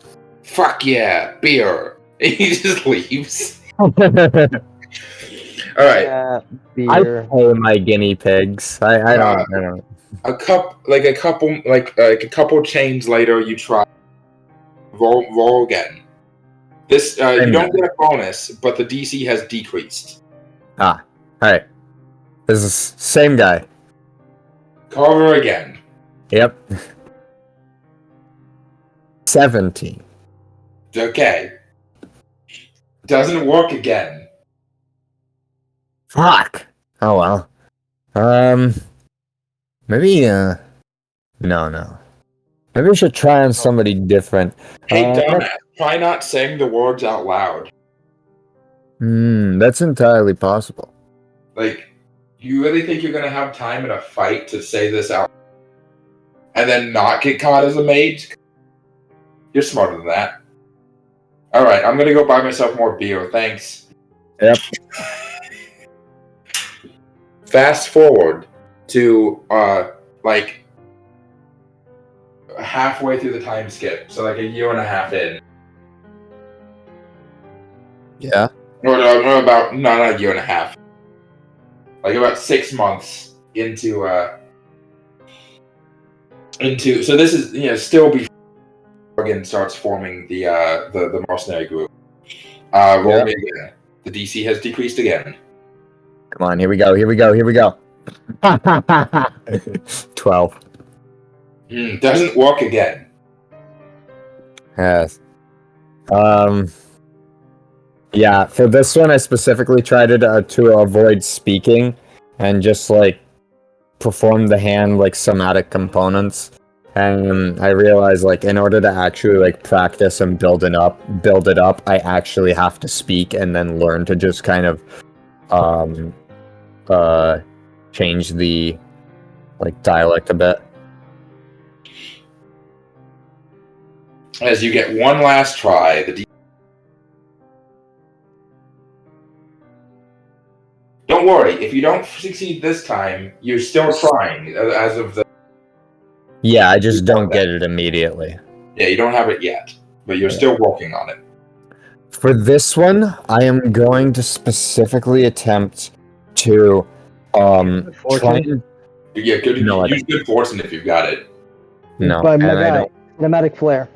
Fuck yeah, beer. He just leaves. Alright. Yeah, I pay my guinea pigs. I don't. A couple chains later, you try. Roll again. This you don't get a bonus, but the DC has decreased. Alright. This is same guy. Cover again. Yep. 17. Okay. Doesn't work again. Fuck. Oh well. Maybe no. Maybe we should try on somebody different. Hey, dumbass, try not saying the words out loud. That's entirely possible. Like, you really think you're gonna have time in a fight to say this out and then not get caught as a mage? You're smarter than that. Alright, I'm gonna go buy myself more beer, thanks. Yep. Fast forward to, like, halfway through the time skip, so like a year and a half in. Yeah. Not a year and a half. Like about 6 months into so this is still before Morrigan starts forming the mercenary group. Roll me again. The DC has decreased again. Come on, here we go. 12. Doesn't work again. Yes. Yeah, for this one I specifically tried to avoid speaking and just like perform the hand like somatic components And I realized, like, in order to actually like practice and build it up, I actually have to speak and then learn to just kind of change the like dialect a bit. As you get one last try, don't worry, if you don't succeed this time, you're still trying as of the... Yeah, I just don't get it immediately. Yeah, you don't have it yet, but you're still working on it. For this one, I am going to specifically attempt to try and... Yeah, use good fortune if you've got it. No, By and my I guy, don't. cinematic flare.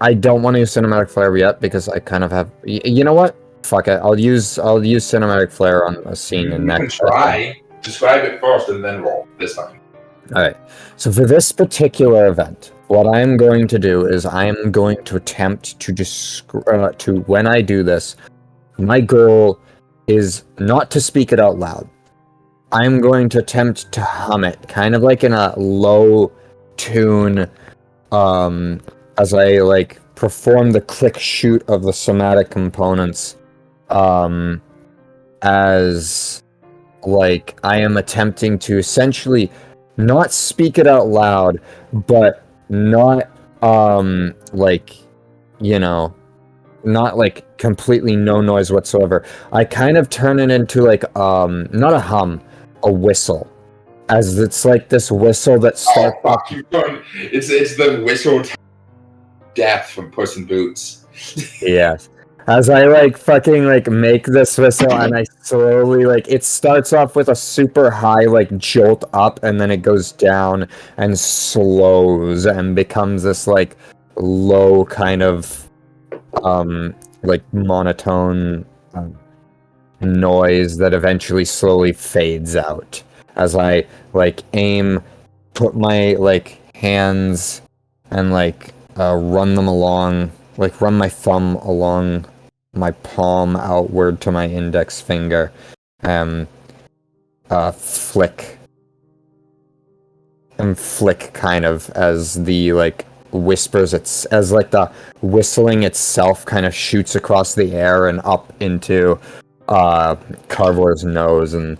I don't want to use cinematic flare yet because I kind of have. You know what? Fuck it. I'll use cinematic flare on a scene and next. You can try. Describe it first and then roll this time. All right. So for this particular event, what I am going to do is I am going to attempt to to when I do this, my goal is not to speak it out loud. I'm going to attempt to hum it, kind of like in a low tune, as I like perform the click shoot of the somatic components, as like I am attempting to essentially not speak it out loud, but not like, you know, not like completely no noise whatsoever. I kind of turn it into like not a hum, a whistle, as it's like this whistle that starts. Oh fuck! It's the whistle death from Puss in Boots. Yes. As I like fucking like make this whistle and I slowly like it starts off with a super high like jolt up and then it goes down and slows and becomes this like low kind of like monotone noise that eventually slowly fades out as I like aim, put my like hands and like run them along, like run my thumb along my palm outward to my index finger, flick kind of as the like whispers, as like the whistling itself kind of shoots across the air and up into Carvor's nose, and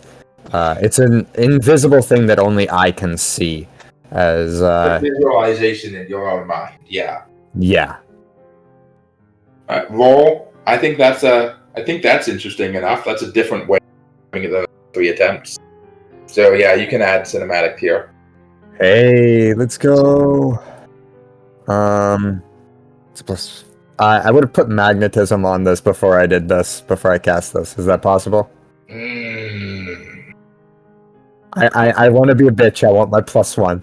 it's an invisible thing that only I can see as visualization in your own mind. Yeah. Roll. I think that's interesting enough. That's a different way of doing the 3 attempts. So yeah, you can add cinematic here. Hey, let's go. It's plus. I would have put magnetism on this before I cast this. Is that possible? I want to be a bitch. I want my +1.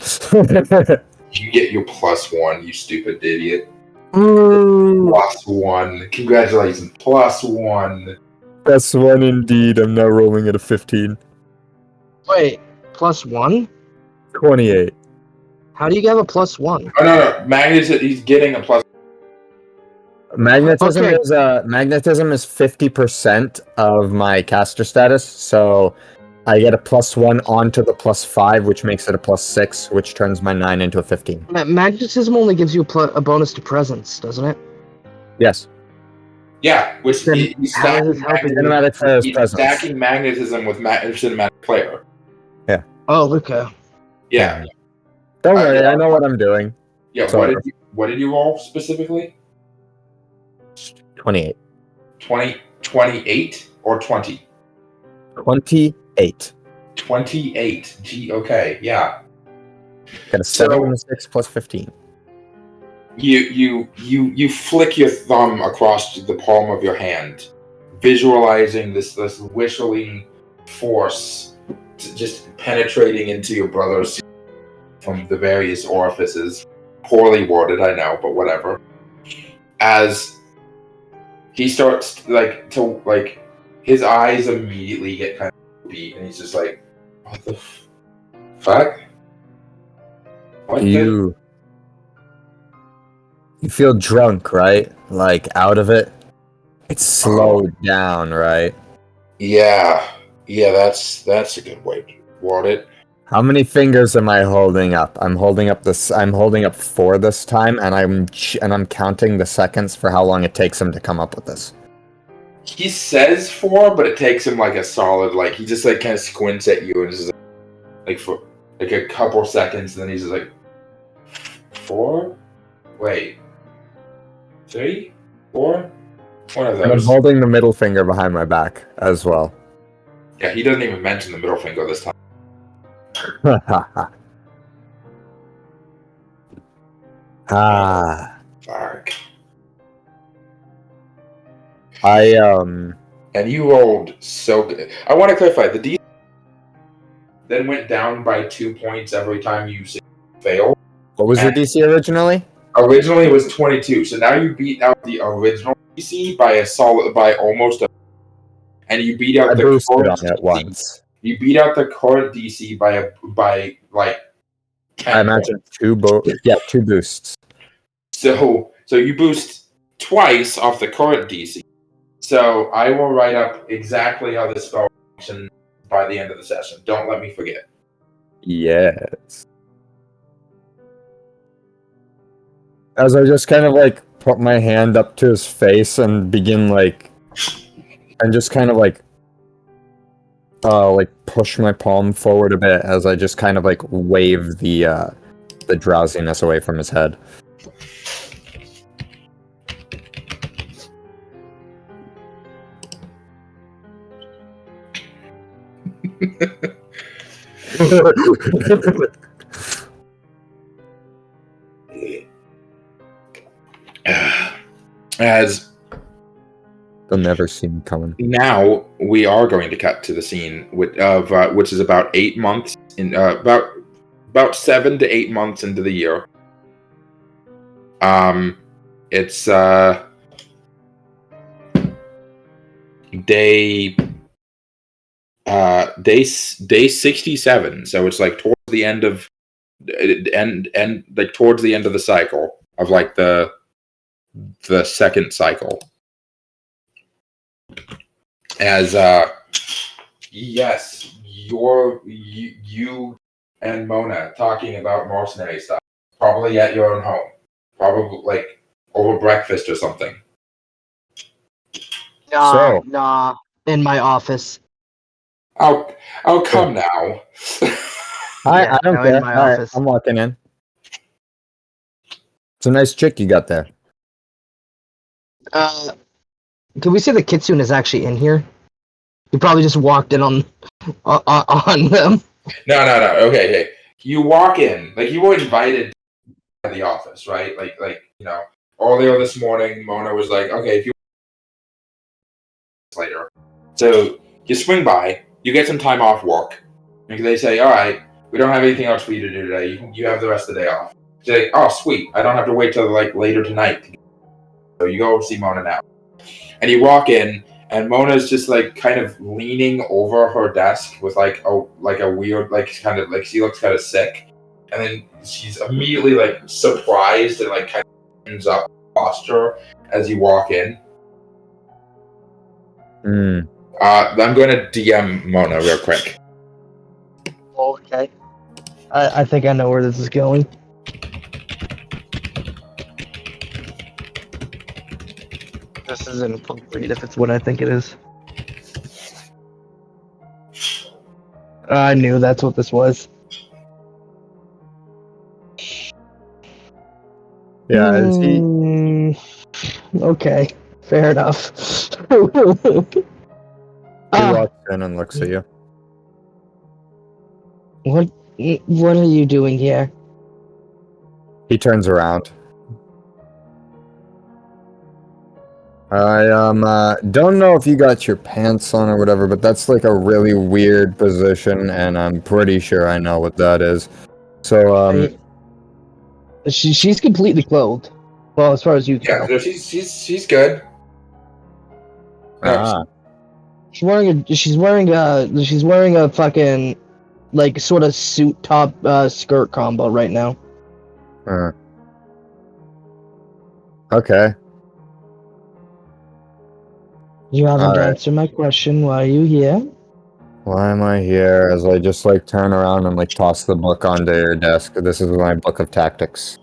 You get your +1, you stupid idiot. Ooh. +1. Congratulations. +1. +1 indeed. I'm now rolling at a 15. Wait, +1? 28. How do you get a +1? Oh no. Magnetism. He's getting a +. Magnetism Okay. Magnetism is 50% of my caster status, so I get a +1 onto the +5, which makes it a +6, which turns my 9 into a 15. Magnetism only gives you a bonus to presence, doesn't it? Yes. Yeah, which Then he's how is stacking this helping you? Cinematic flare is He's presence. stacking magnetism with cinematic flare. Oh, okay. Yeah. Don't worry, I know what I'm doing. Yeah. Sorry. What did you roll specifically? 28. 28 or 20? 28. 28. Gee, okay, yeah. Got a 7 and a 6 plus 15. You flick your thumb across the palm of your hand, visualizing this whistling force just penetrating into your brother's from the various orifices. Poorly worded, I know, but whatever. As he starts his eyes immediately get kind of beat, and he's just like, "What the fuck? What You feel drunk, right? Like out of it. It's slowed down, right? Yeah, that's a good way to word it. How many fingers am I holding up? I'm holding up 4 this time, and I'm counting the seconds for how long it takes him to come up with this. He says 4, but it takes him like a solid, like he just like kind of squints at you and just like for like a couple seconds, and then he's just like 4. Wait, 3, 4. One of And I'm those. holding the middle finger behind my back as well. Yeah, he doesn't even mention the middle finger this time. Fuck. And you rolled so good. I want to clarify, the DC then went down by 2 points every time you failed. What was your DC originally? Originally it was 22, so now you beat out the original DC by almost and you beat out I the boosted current on it DC. once. You beat out the current DC by like 10 I imagine points. 2 boosts. So you boost twice off the current DC. So I will write up exactly how this spell functions by the end of the session. Don't let me forget. Yes. As I just kind of like put my hand up to his face and begin and just kind of like push my palm forward a bit as I just kind of like wave the drowsiness away from his head. As they'll never see me coming. Now we are going to cut to the scene which is about 8 months in about 7 to 8 months into the year. It's day 67, so it's like towards the end of towards the end of the cycle of like the second cycle. As yes, you and Mona talking about mercenary stuff, probably at your own home, probably like over breakfast or something. Nah, in my office. Oh, come now. I don't care. In my All right, office. I'm walking in. It's a nice chick you got there. Can we say the Kitsune is actually in here? You probably just walked in on them. No. Okay. You walk in, like you were invited to the office, right? Like earlier this morning, Mona was like, "Okay, if you later," so you swing by, you get some time off work, and they say, "All right, we don't have anything else for you to do today. You have the rest of the day off." You say, "Oh, sweet! I don't have to wait till like later tonight." So you go see Mona now, and you walk in. And Mona's just like kind of leaning over her desk with like a weird kind of she looks kind of sick, and then she's immediately like surprised and like kind of ends up posture as you walk in. I'm going to DM Mona real quick. Okay. I think I know where this is going. This is inappropriate if it's what I think it is. I knew that's what this was. Yeah, is he? Okay, fair enough. He walks in and looks at you. What are you doing here? He turns around. I don't know if you got your pants on or whatever, but that's like a really weird position, and I'm pretty sure I know what that is. So she's completely clothed. Well, as far as you can Yeah, tell. no, she's good. No, She's wearing a fucking like sort of suit top skirt combo right now. Okay. You haven't All right. answered my question. Why are you here? Why am I here? As I just like turn around and like toss the book onto your desk. This is my book of tactics.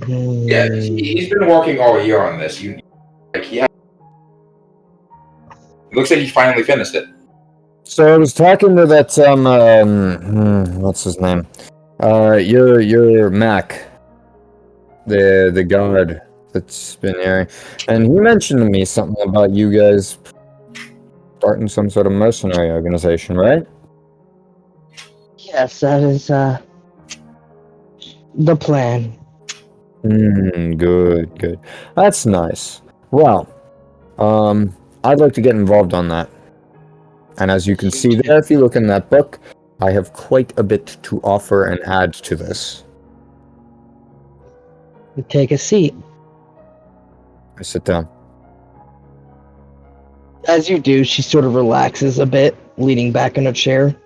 Yeah, he's been working all year on this. It looks like he finally finished it. So I was talking to that what's his name? Your Mac, the guard that's been here, and he mentioned to me something about you guys starting some sort of mercenary organization, right? Yes, that is the plan. Good. That's nice. Well, I'd like to get involved on that. And as you can see there, if you look in that book, I have quite a bit to offer and add to this. Take a seat. I sit down. As you do, she sort of relaxes a bit, leaning back in her chair.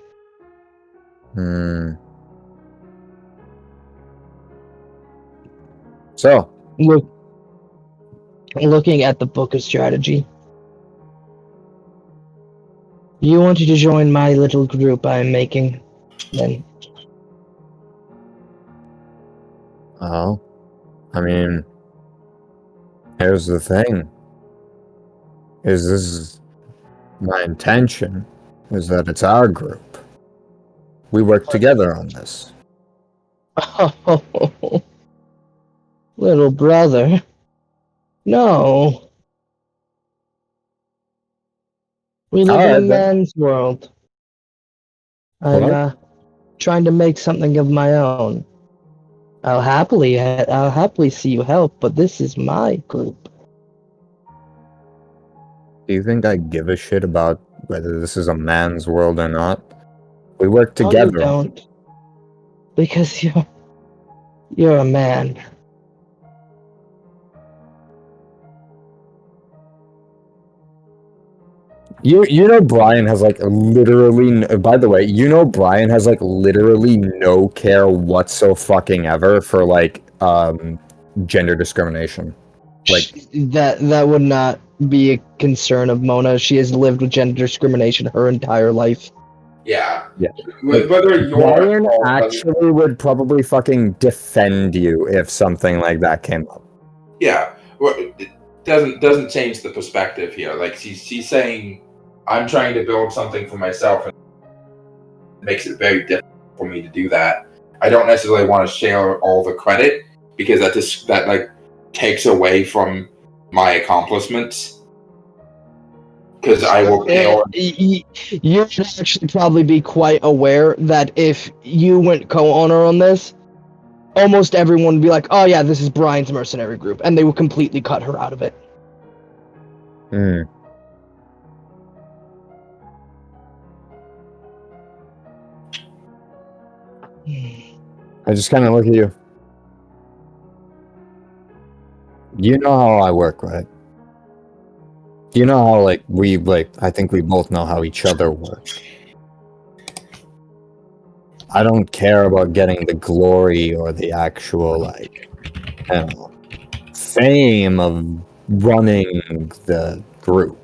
So, looking at the book of strategy. You wanted to join my little group I'm making, then. Oh, I mean, here's the thing. My intention is that it's our group. We work together on this. Oh, little brother. No. We live in a man's world. I'm trying to make something of my own. I'll happily see you help, but this is my group. Do you think I give a shit about whether this is a man's world or not? We work together. No, you don't. Because you're a man. You know Brian has like literally, by the way, you know Brian has like literally no care whatsoever for like gender discrimination. Like that would not be a concern of Mona. She has lived with gender discrimination her entire life. Yeah. Like, whether Brian actually would probably fucking defend you if something like that came up. Yeah. Well, it doesn't change the perspective here. Like she's saying, I'm trying to build something for myself, and it makes it very difficult for me to do that. I don't necessarily want to share all the credit because that like takes away from my accomplishments. Because I will. You should actually probably be quite aware that if you went co-owner on this, almost everyone would be like, "Oh yeah, this is Brian's mercenary group," and they would completely cut her out of it. I just kind of look at you. You know how I work, right? You know how I think we both know how each other work. I don't care about getting the glory or the actual fame of running the group.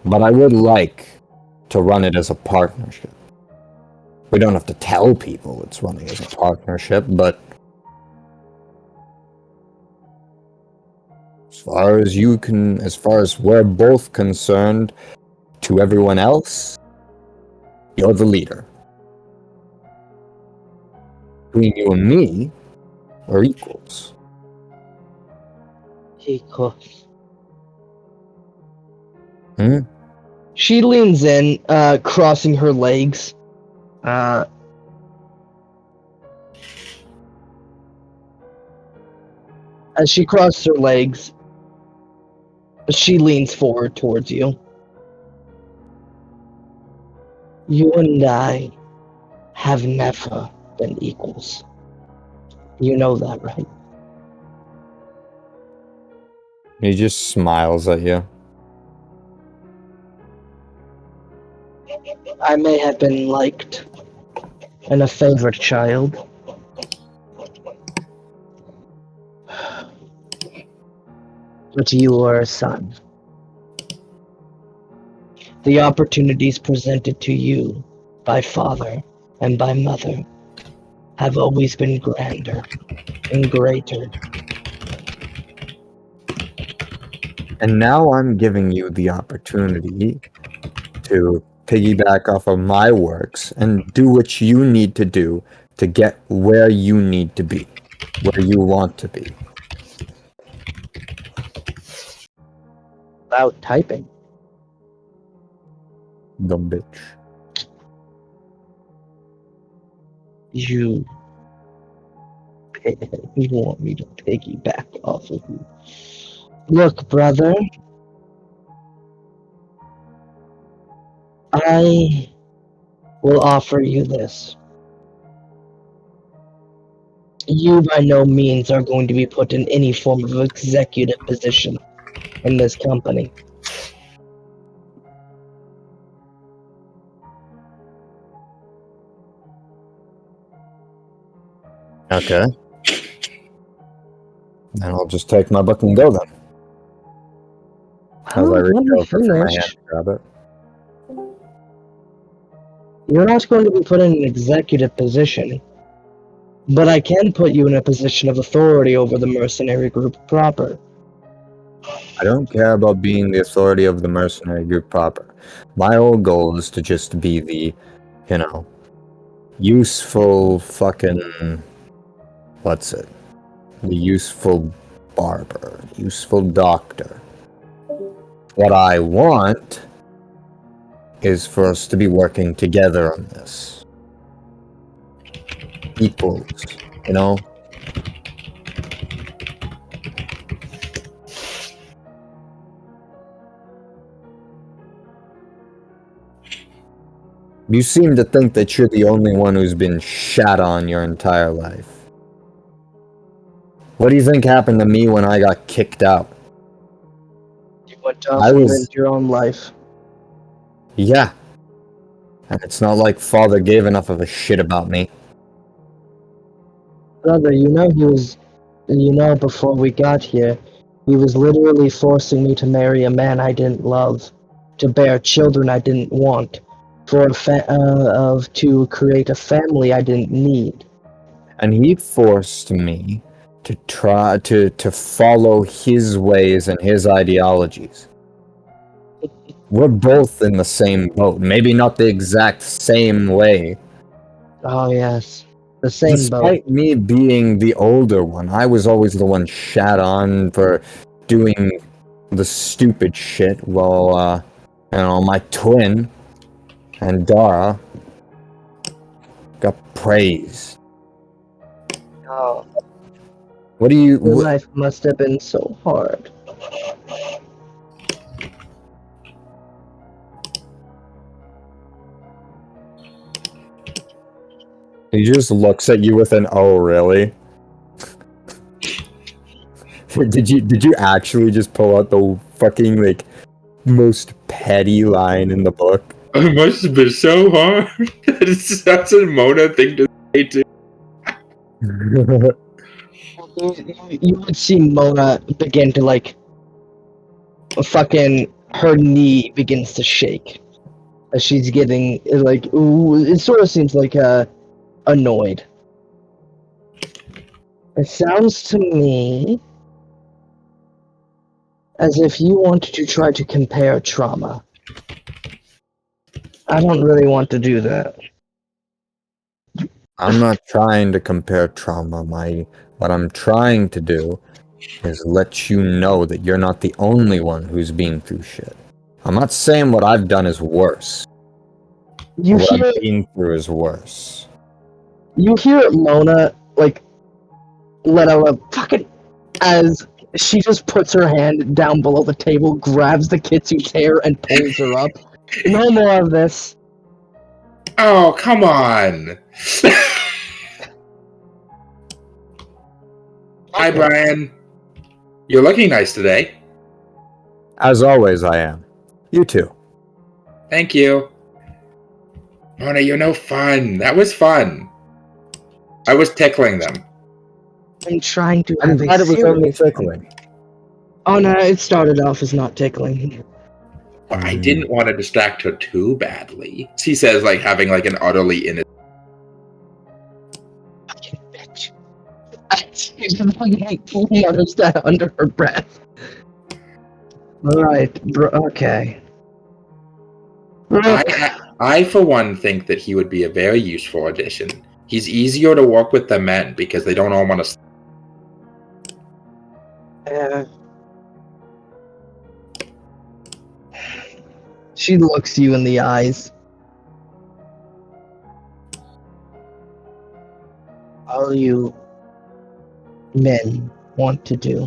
But I would like to run it as a partnership. We don't have to tell people it's running as a partnership, but as far as we're both concerned, to everyone else, you're the leader. Between you and me, we're equals. Equals. She leans in, crossing her legs. As she crosses her legs, she leans forward towards you. You and I have never been equals. You know that, right? He just smiles at you. I may have been liked and a favorite child. but you are a son. The opportunities presented to you by father and by mother have always been grander and greater. And now I'm giving you the opportunity to piggyback off of my works and do what you need to do to get where you need to be, where you want to be. Without typing. Dumb bitch. You want me to piggyback off of you. Look, brother. I will offer you this. You by no means are going to be put in any form of executive position in this company. Okay. Then I'll just take my book and go then. As I reach over for my hand to grab it. You're not going to be put in an executive position, but I can put you in a position of authority over the mercenary group proper. I don't care about being the authority of the mercenary group proper. My whole goal is to just be the, useful fucking... What's it? The useful barber. Useful doctor. What I want is for us to be working together on this. Equals, You seem to think that you're the only one who's been shat on your entire life. What do you think happened to me when I got kicked out? You went off and lived your own life. Yeah. And it's not like Father gave enough of a shit about me. Brother, before we got here, he was literally forcing me to marry a man I didn't love, to bear children I didn't want, to create a family I didn't need. And he forced me to try to follow his ways and his ideologies. We're both in the same boat. Maybe not the exact same way. Oh, yes. The same Despite boat. me being the older one, I was always the one shat on for doing the stupid shit while, my twin and Dara got praised. Oh. What do you... Your life must have been so hard. He just looks at you with an "oh, really?" Did you actually just pull out the fucking most petty line in the book? It must have been so hard. That's a Mona thing to say too. You would see Mona begin to her knee begins to shake as she's getting it sort of seems like annoyed. It sounds to me as if you wanted to try to compare trauma. I don't really want to do that. I'm not trying to compare trauma. What I'm trying to do is let you know that you're not the only one who's been through shit. I'm not saying what I've done is worse. What I've been through is worse. You hear Mona let out a fucking as she just puts her hand down below the table, grabs the Kitsu's hair, and pulls her up. No more of this. Oh, come on. Hi, Brian. You're looking nice today. As always, I am. You too. Thank you. Mona, you're no fun. That was fun. I was tickling them. I'm trying to I'm glad it was only tickling. Oh no, it started off as not tickling. But I didn't want to distract her too badly. She says, like, having, like, an utterly innocent... Fucking bitch. She mutters that under her breath. Alright, okay. I, for one, think that he would be a very useful addition. He's easier to work with than men, because they don't all want to... She looks you in the eyes. All you men want to do,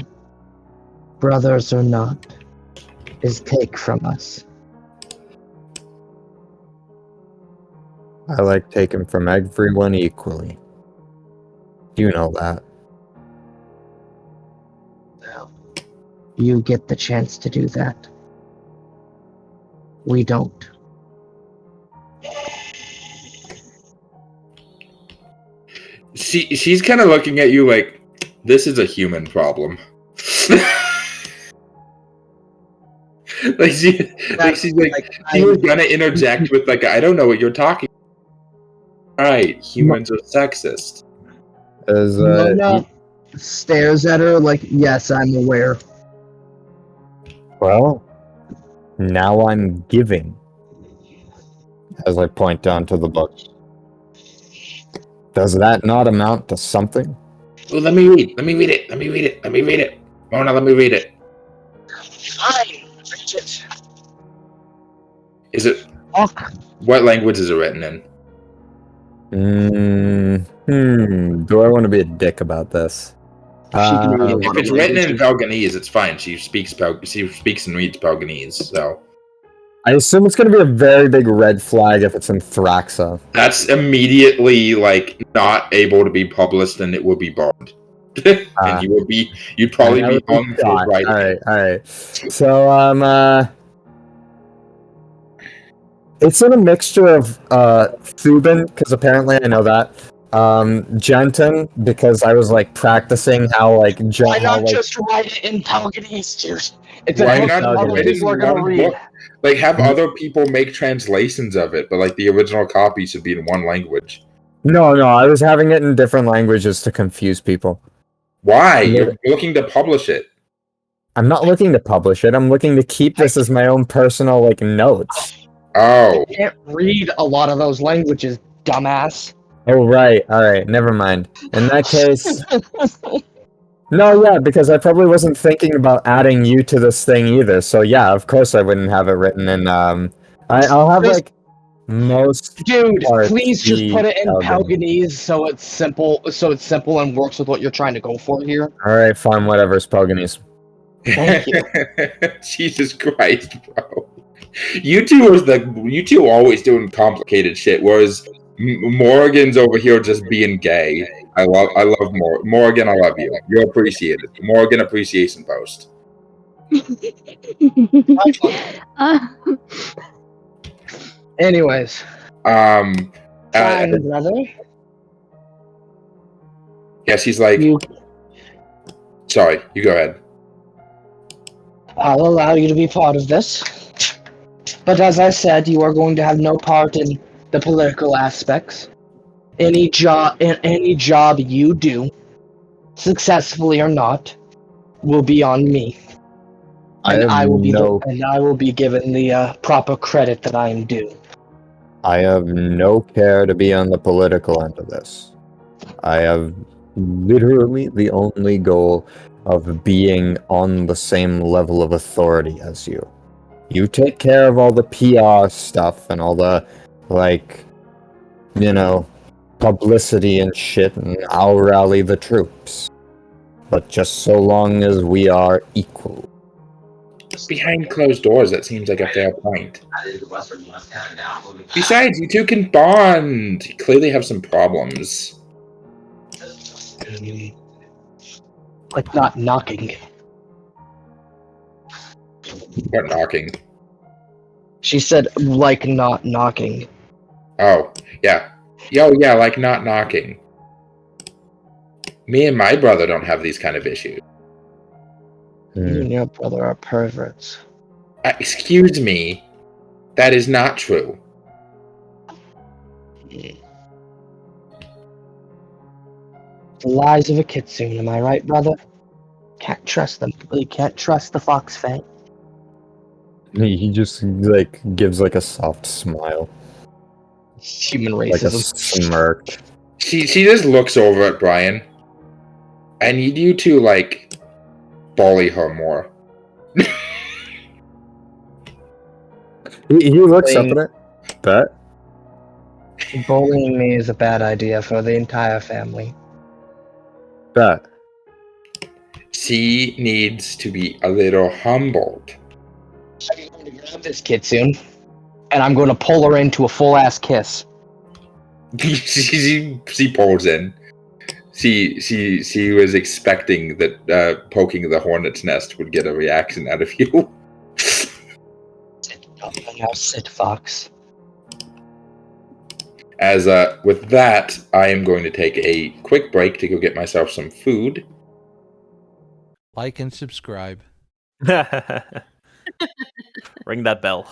brothers or not, is take from us. I like taking from everyone equally. You know that. Well, you get the chance to do that. We don't. She's kind of looking at you like, this is a human problem. She's like, she was gonna interject with, like, I don't know what you're talking about. Right, humans are sexist. Mona stares at her like, yes, I'm aware. Well, now I'm giving. As I point down to the book. Does that not amount to something? Well, let me read it. Mona, let me read it. Fine, read it. Is it... What language is it written in? Do I want to be a dick about this? If it's written in Pelganese, it's fine. She speaks and reads Pelganese, so... I assume it's going to be a very big red flag if it's in Thraxa. That's immediately, like, not able to be published, and it will be burned. And you'd probably be hung for writing. Alright. So, it's in a mixture of, Thuban, because apparently I know that, Genton, because I was, like, practicing how, like, Why not just write it in Pelganese, dude? It's Why a book not other write it people are in gonna one read. book? Like, have other people make translations of it, but, like, the original copy should be in one language. No, I was having it in different languages to confuse people. Why? You're looking to publish it. I'm not looking to publish it. I'm looking to keep this as my own personal, like, notes. Oh. I can't read a lot of those languages, dumbass. Oh, right. Alright, never mind. In that case... No, yeah, because I probably wasn't thinking about adding you to this thing either, so yeah, of course I wouldn't have it written in, I'll have, like, most... Dude, parts please just be put it in Pelganese. Pelganese so it's simple and works with what you're trying to go for here. Alright, fine, whatever, it's Pelganese. Thank you. Jesus Christ, bro. You two always doing complicated shit, whereas Morrigan's over here just being gay. I love Morrigan, I love you. You're appreciated. Morrigan appreciation post. Anyways. Fine, brother. Yeah, she's like... Sorry, you go ahead. I'll allow you to be part of this. But as I said, you are going to have no part in the political aspects. Any job you do, successfully or not, will be on me. And I will be given the proper credit that I am due. I have no care to be on the political end of this. I have literally the only goal of being on the same level of authority as you. You take care of all the PR stuff and all the, like, you know, publicity and shit, and I'll rally the troops. But just so long as we are equal. Behind closed doors, that seems like a fair point. Besides, you two can bond. You clearly have some problems. Like not knocking. What knocking? She said, like not knocking. Oh, yeah. Yeah, like not knocking. Me and my brother don't have these kind of issues. You and your brother are perverts. Excuse me. That is not true. The lies of a kitsune, am I right, brother? Can't trust them. You can't trust the fox fang. He just like gives like a soft smile, Human like a racism. smirk. She just looks over at Brian. I need you to like bully her more. He looks up at it. Bet. Bullying me is a bad idea for the entire family. Bet. She needs to be a little humbled. I'm going to grab this kitsune, and I'm going to pull her into a full-ass kiss. she pulls in. She was expecting that poking the hornet's nest would get a reaction out of you. Now sit, fox. As with that, I am going to take a quick break to go get myself some food. Like and subscribe. Ring that bell.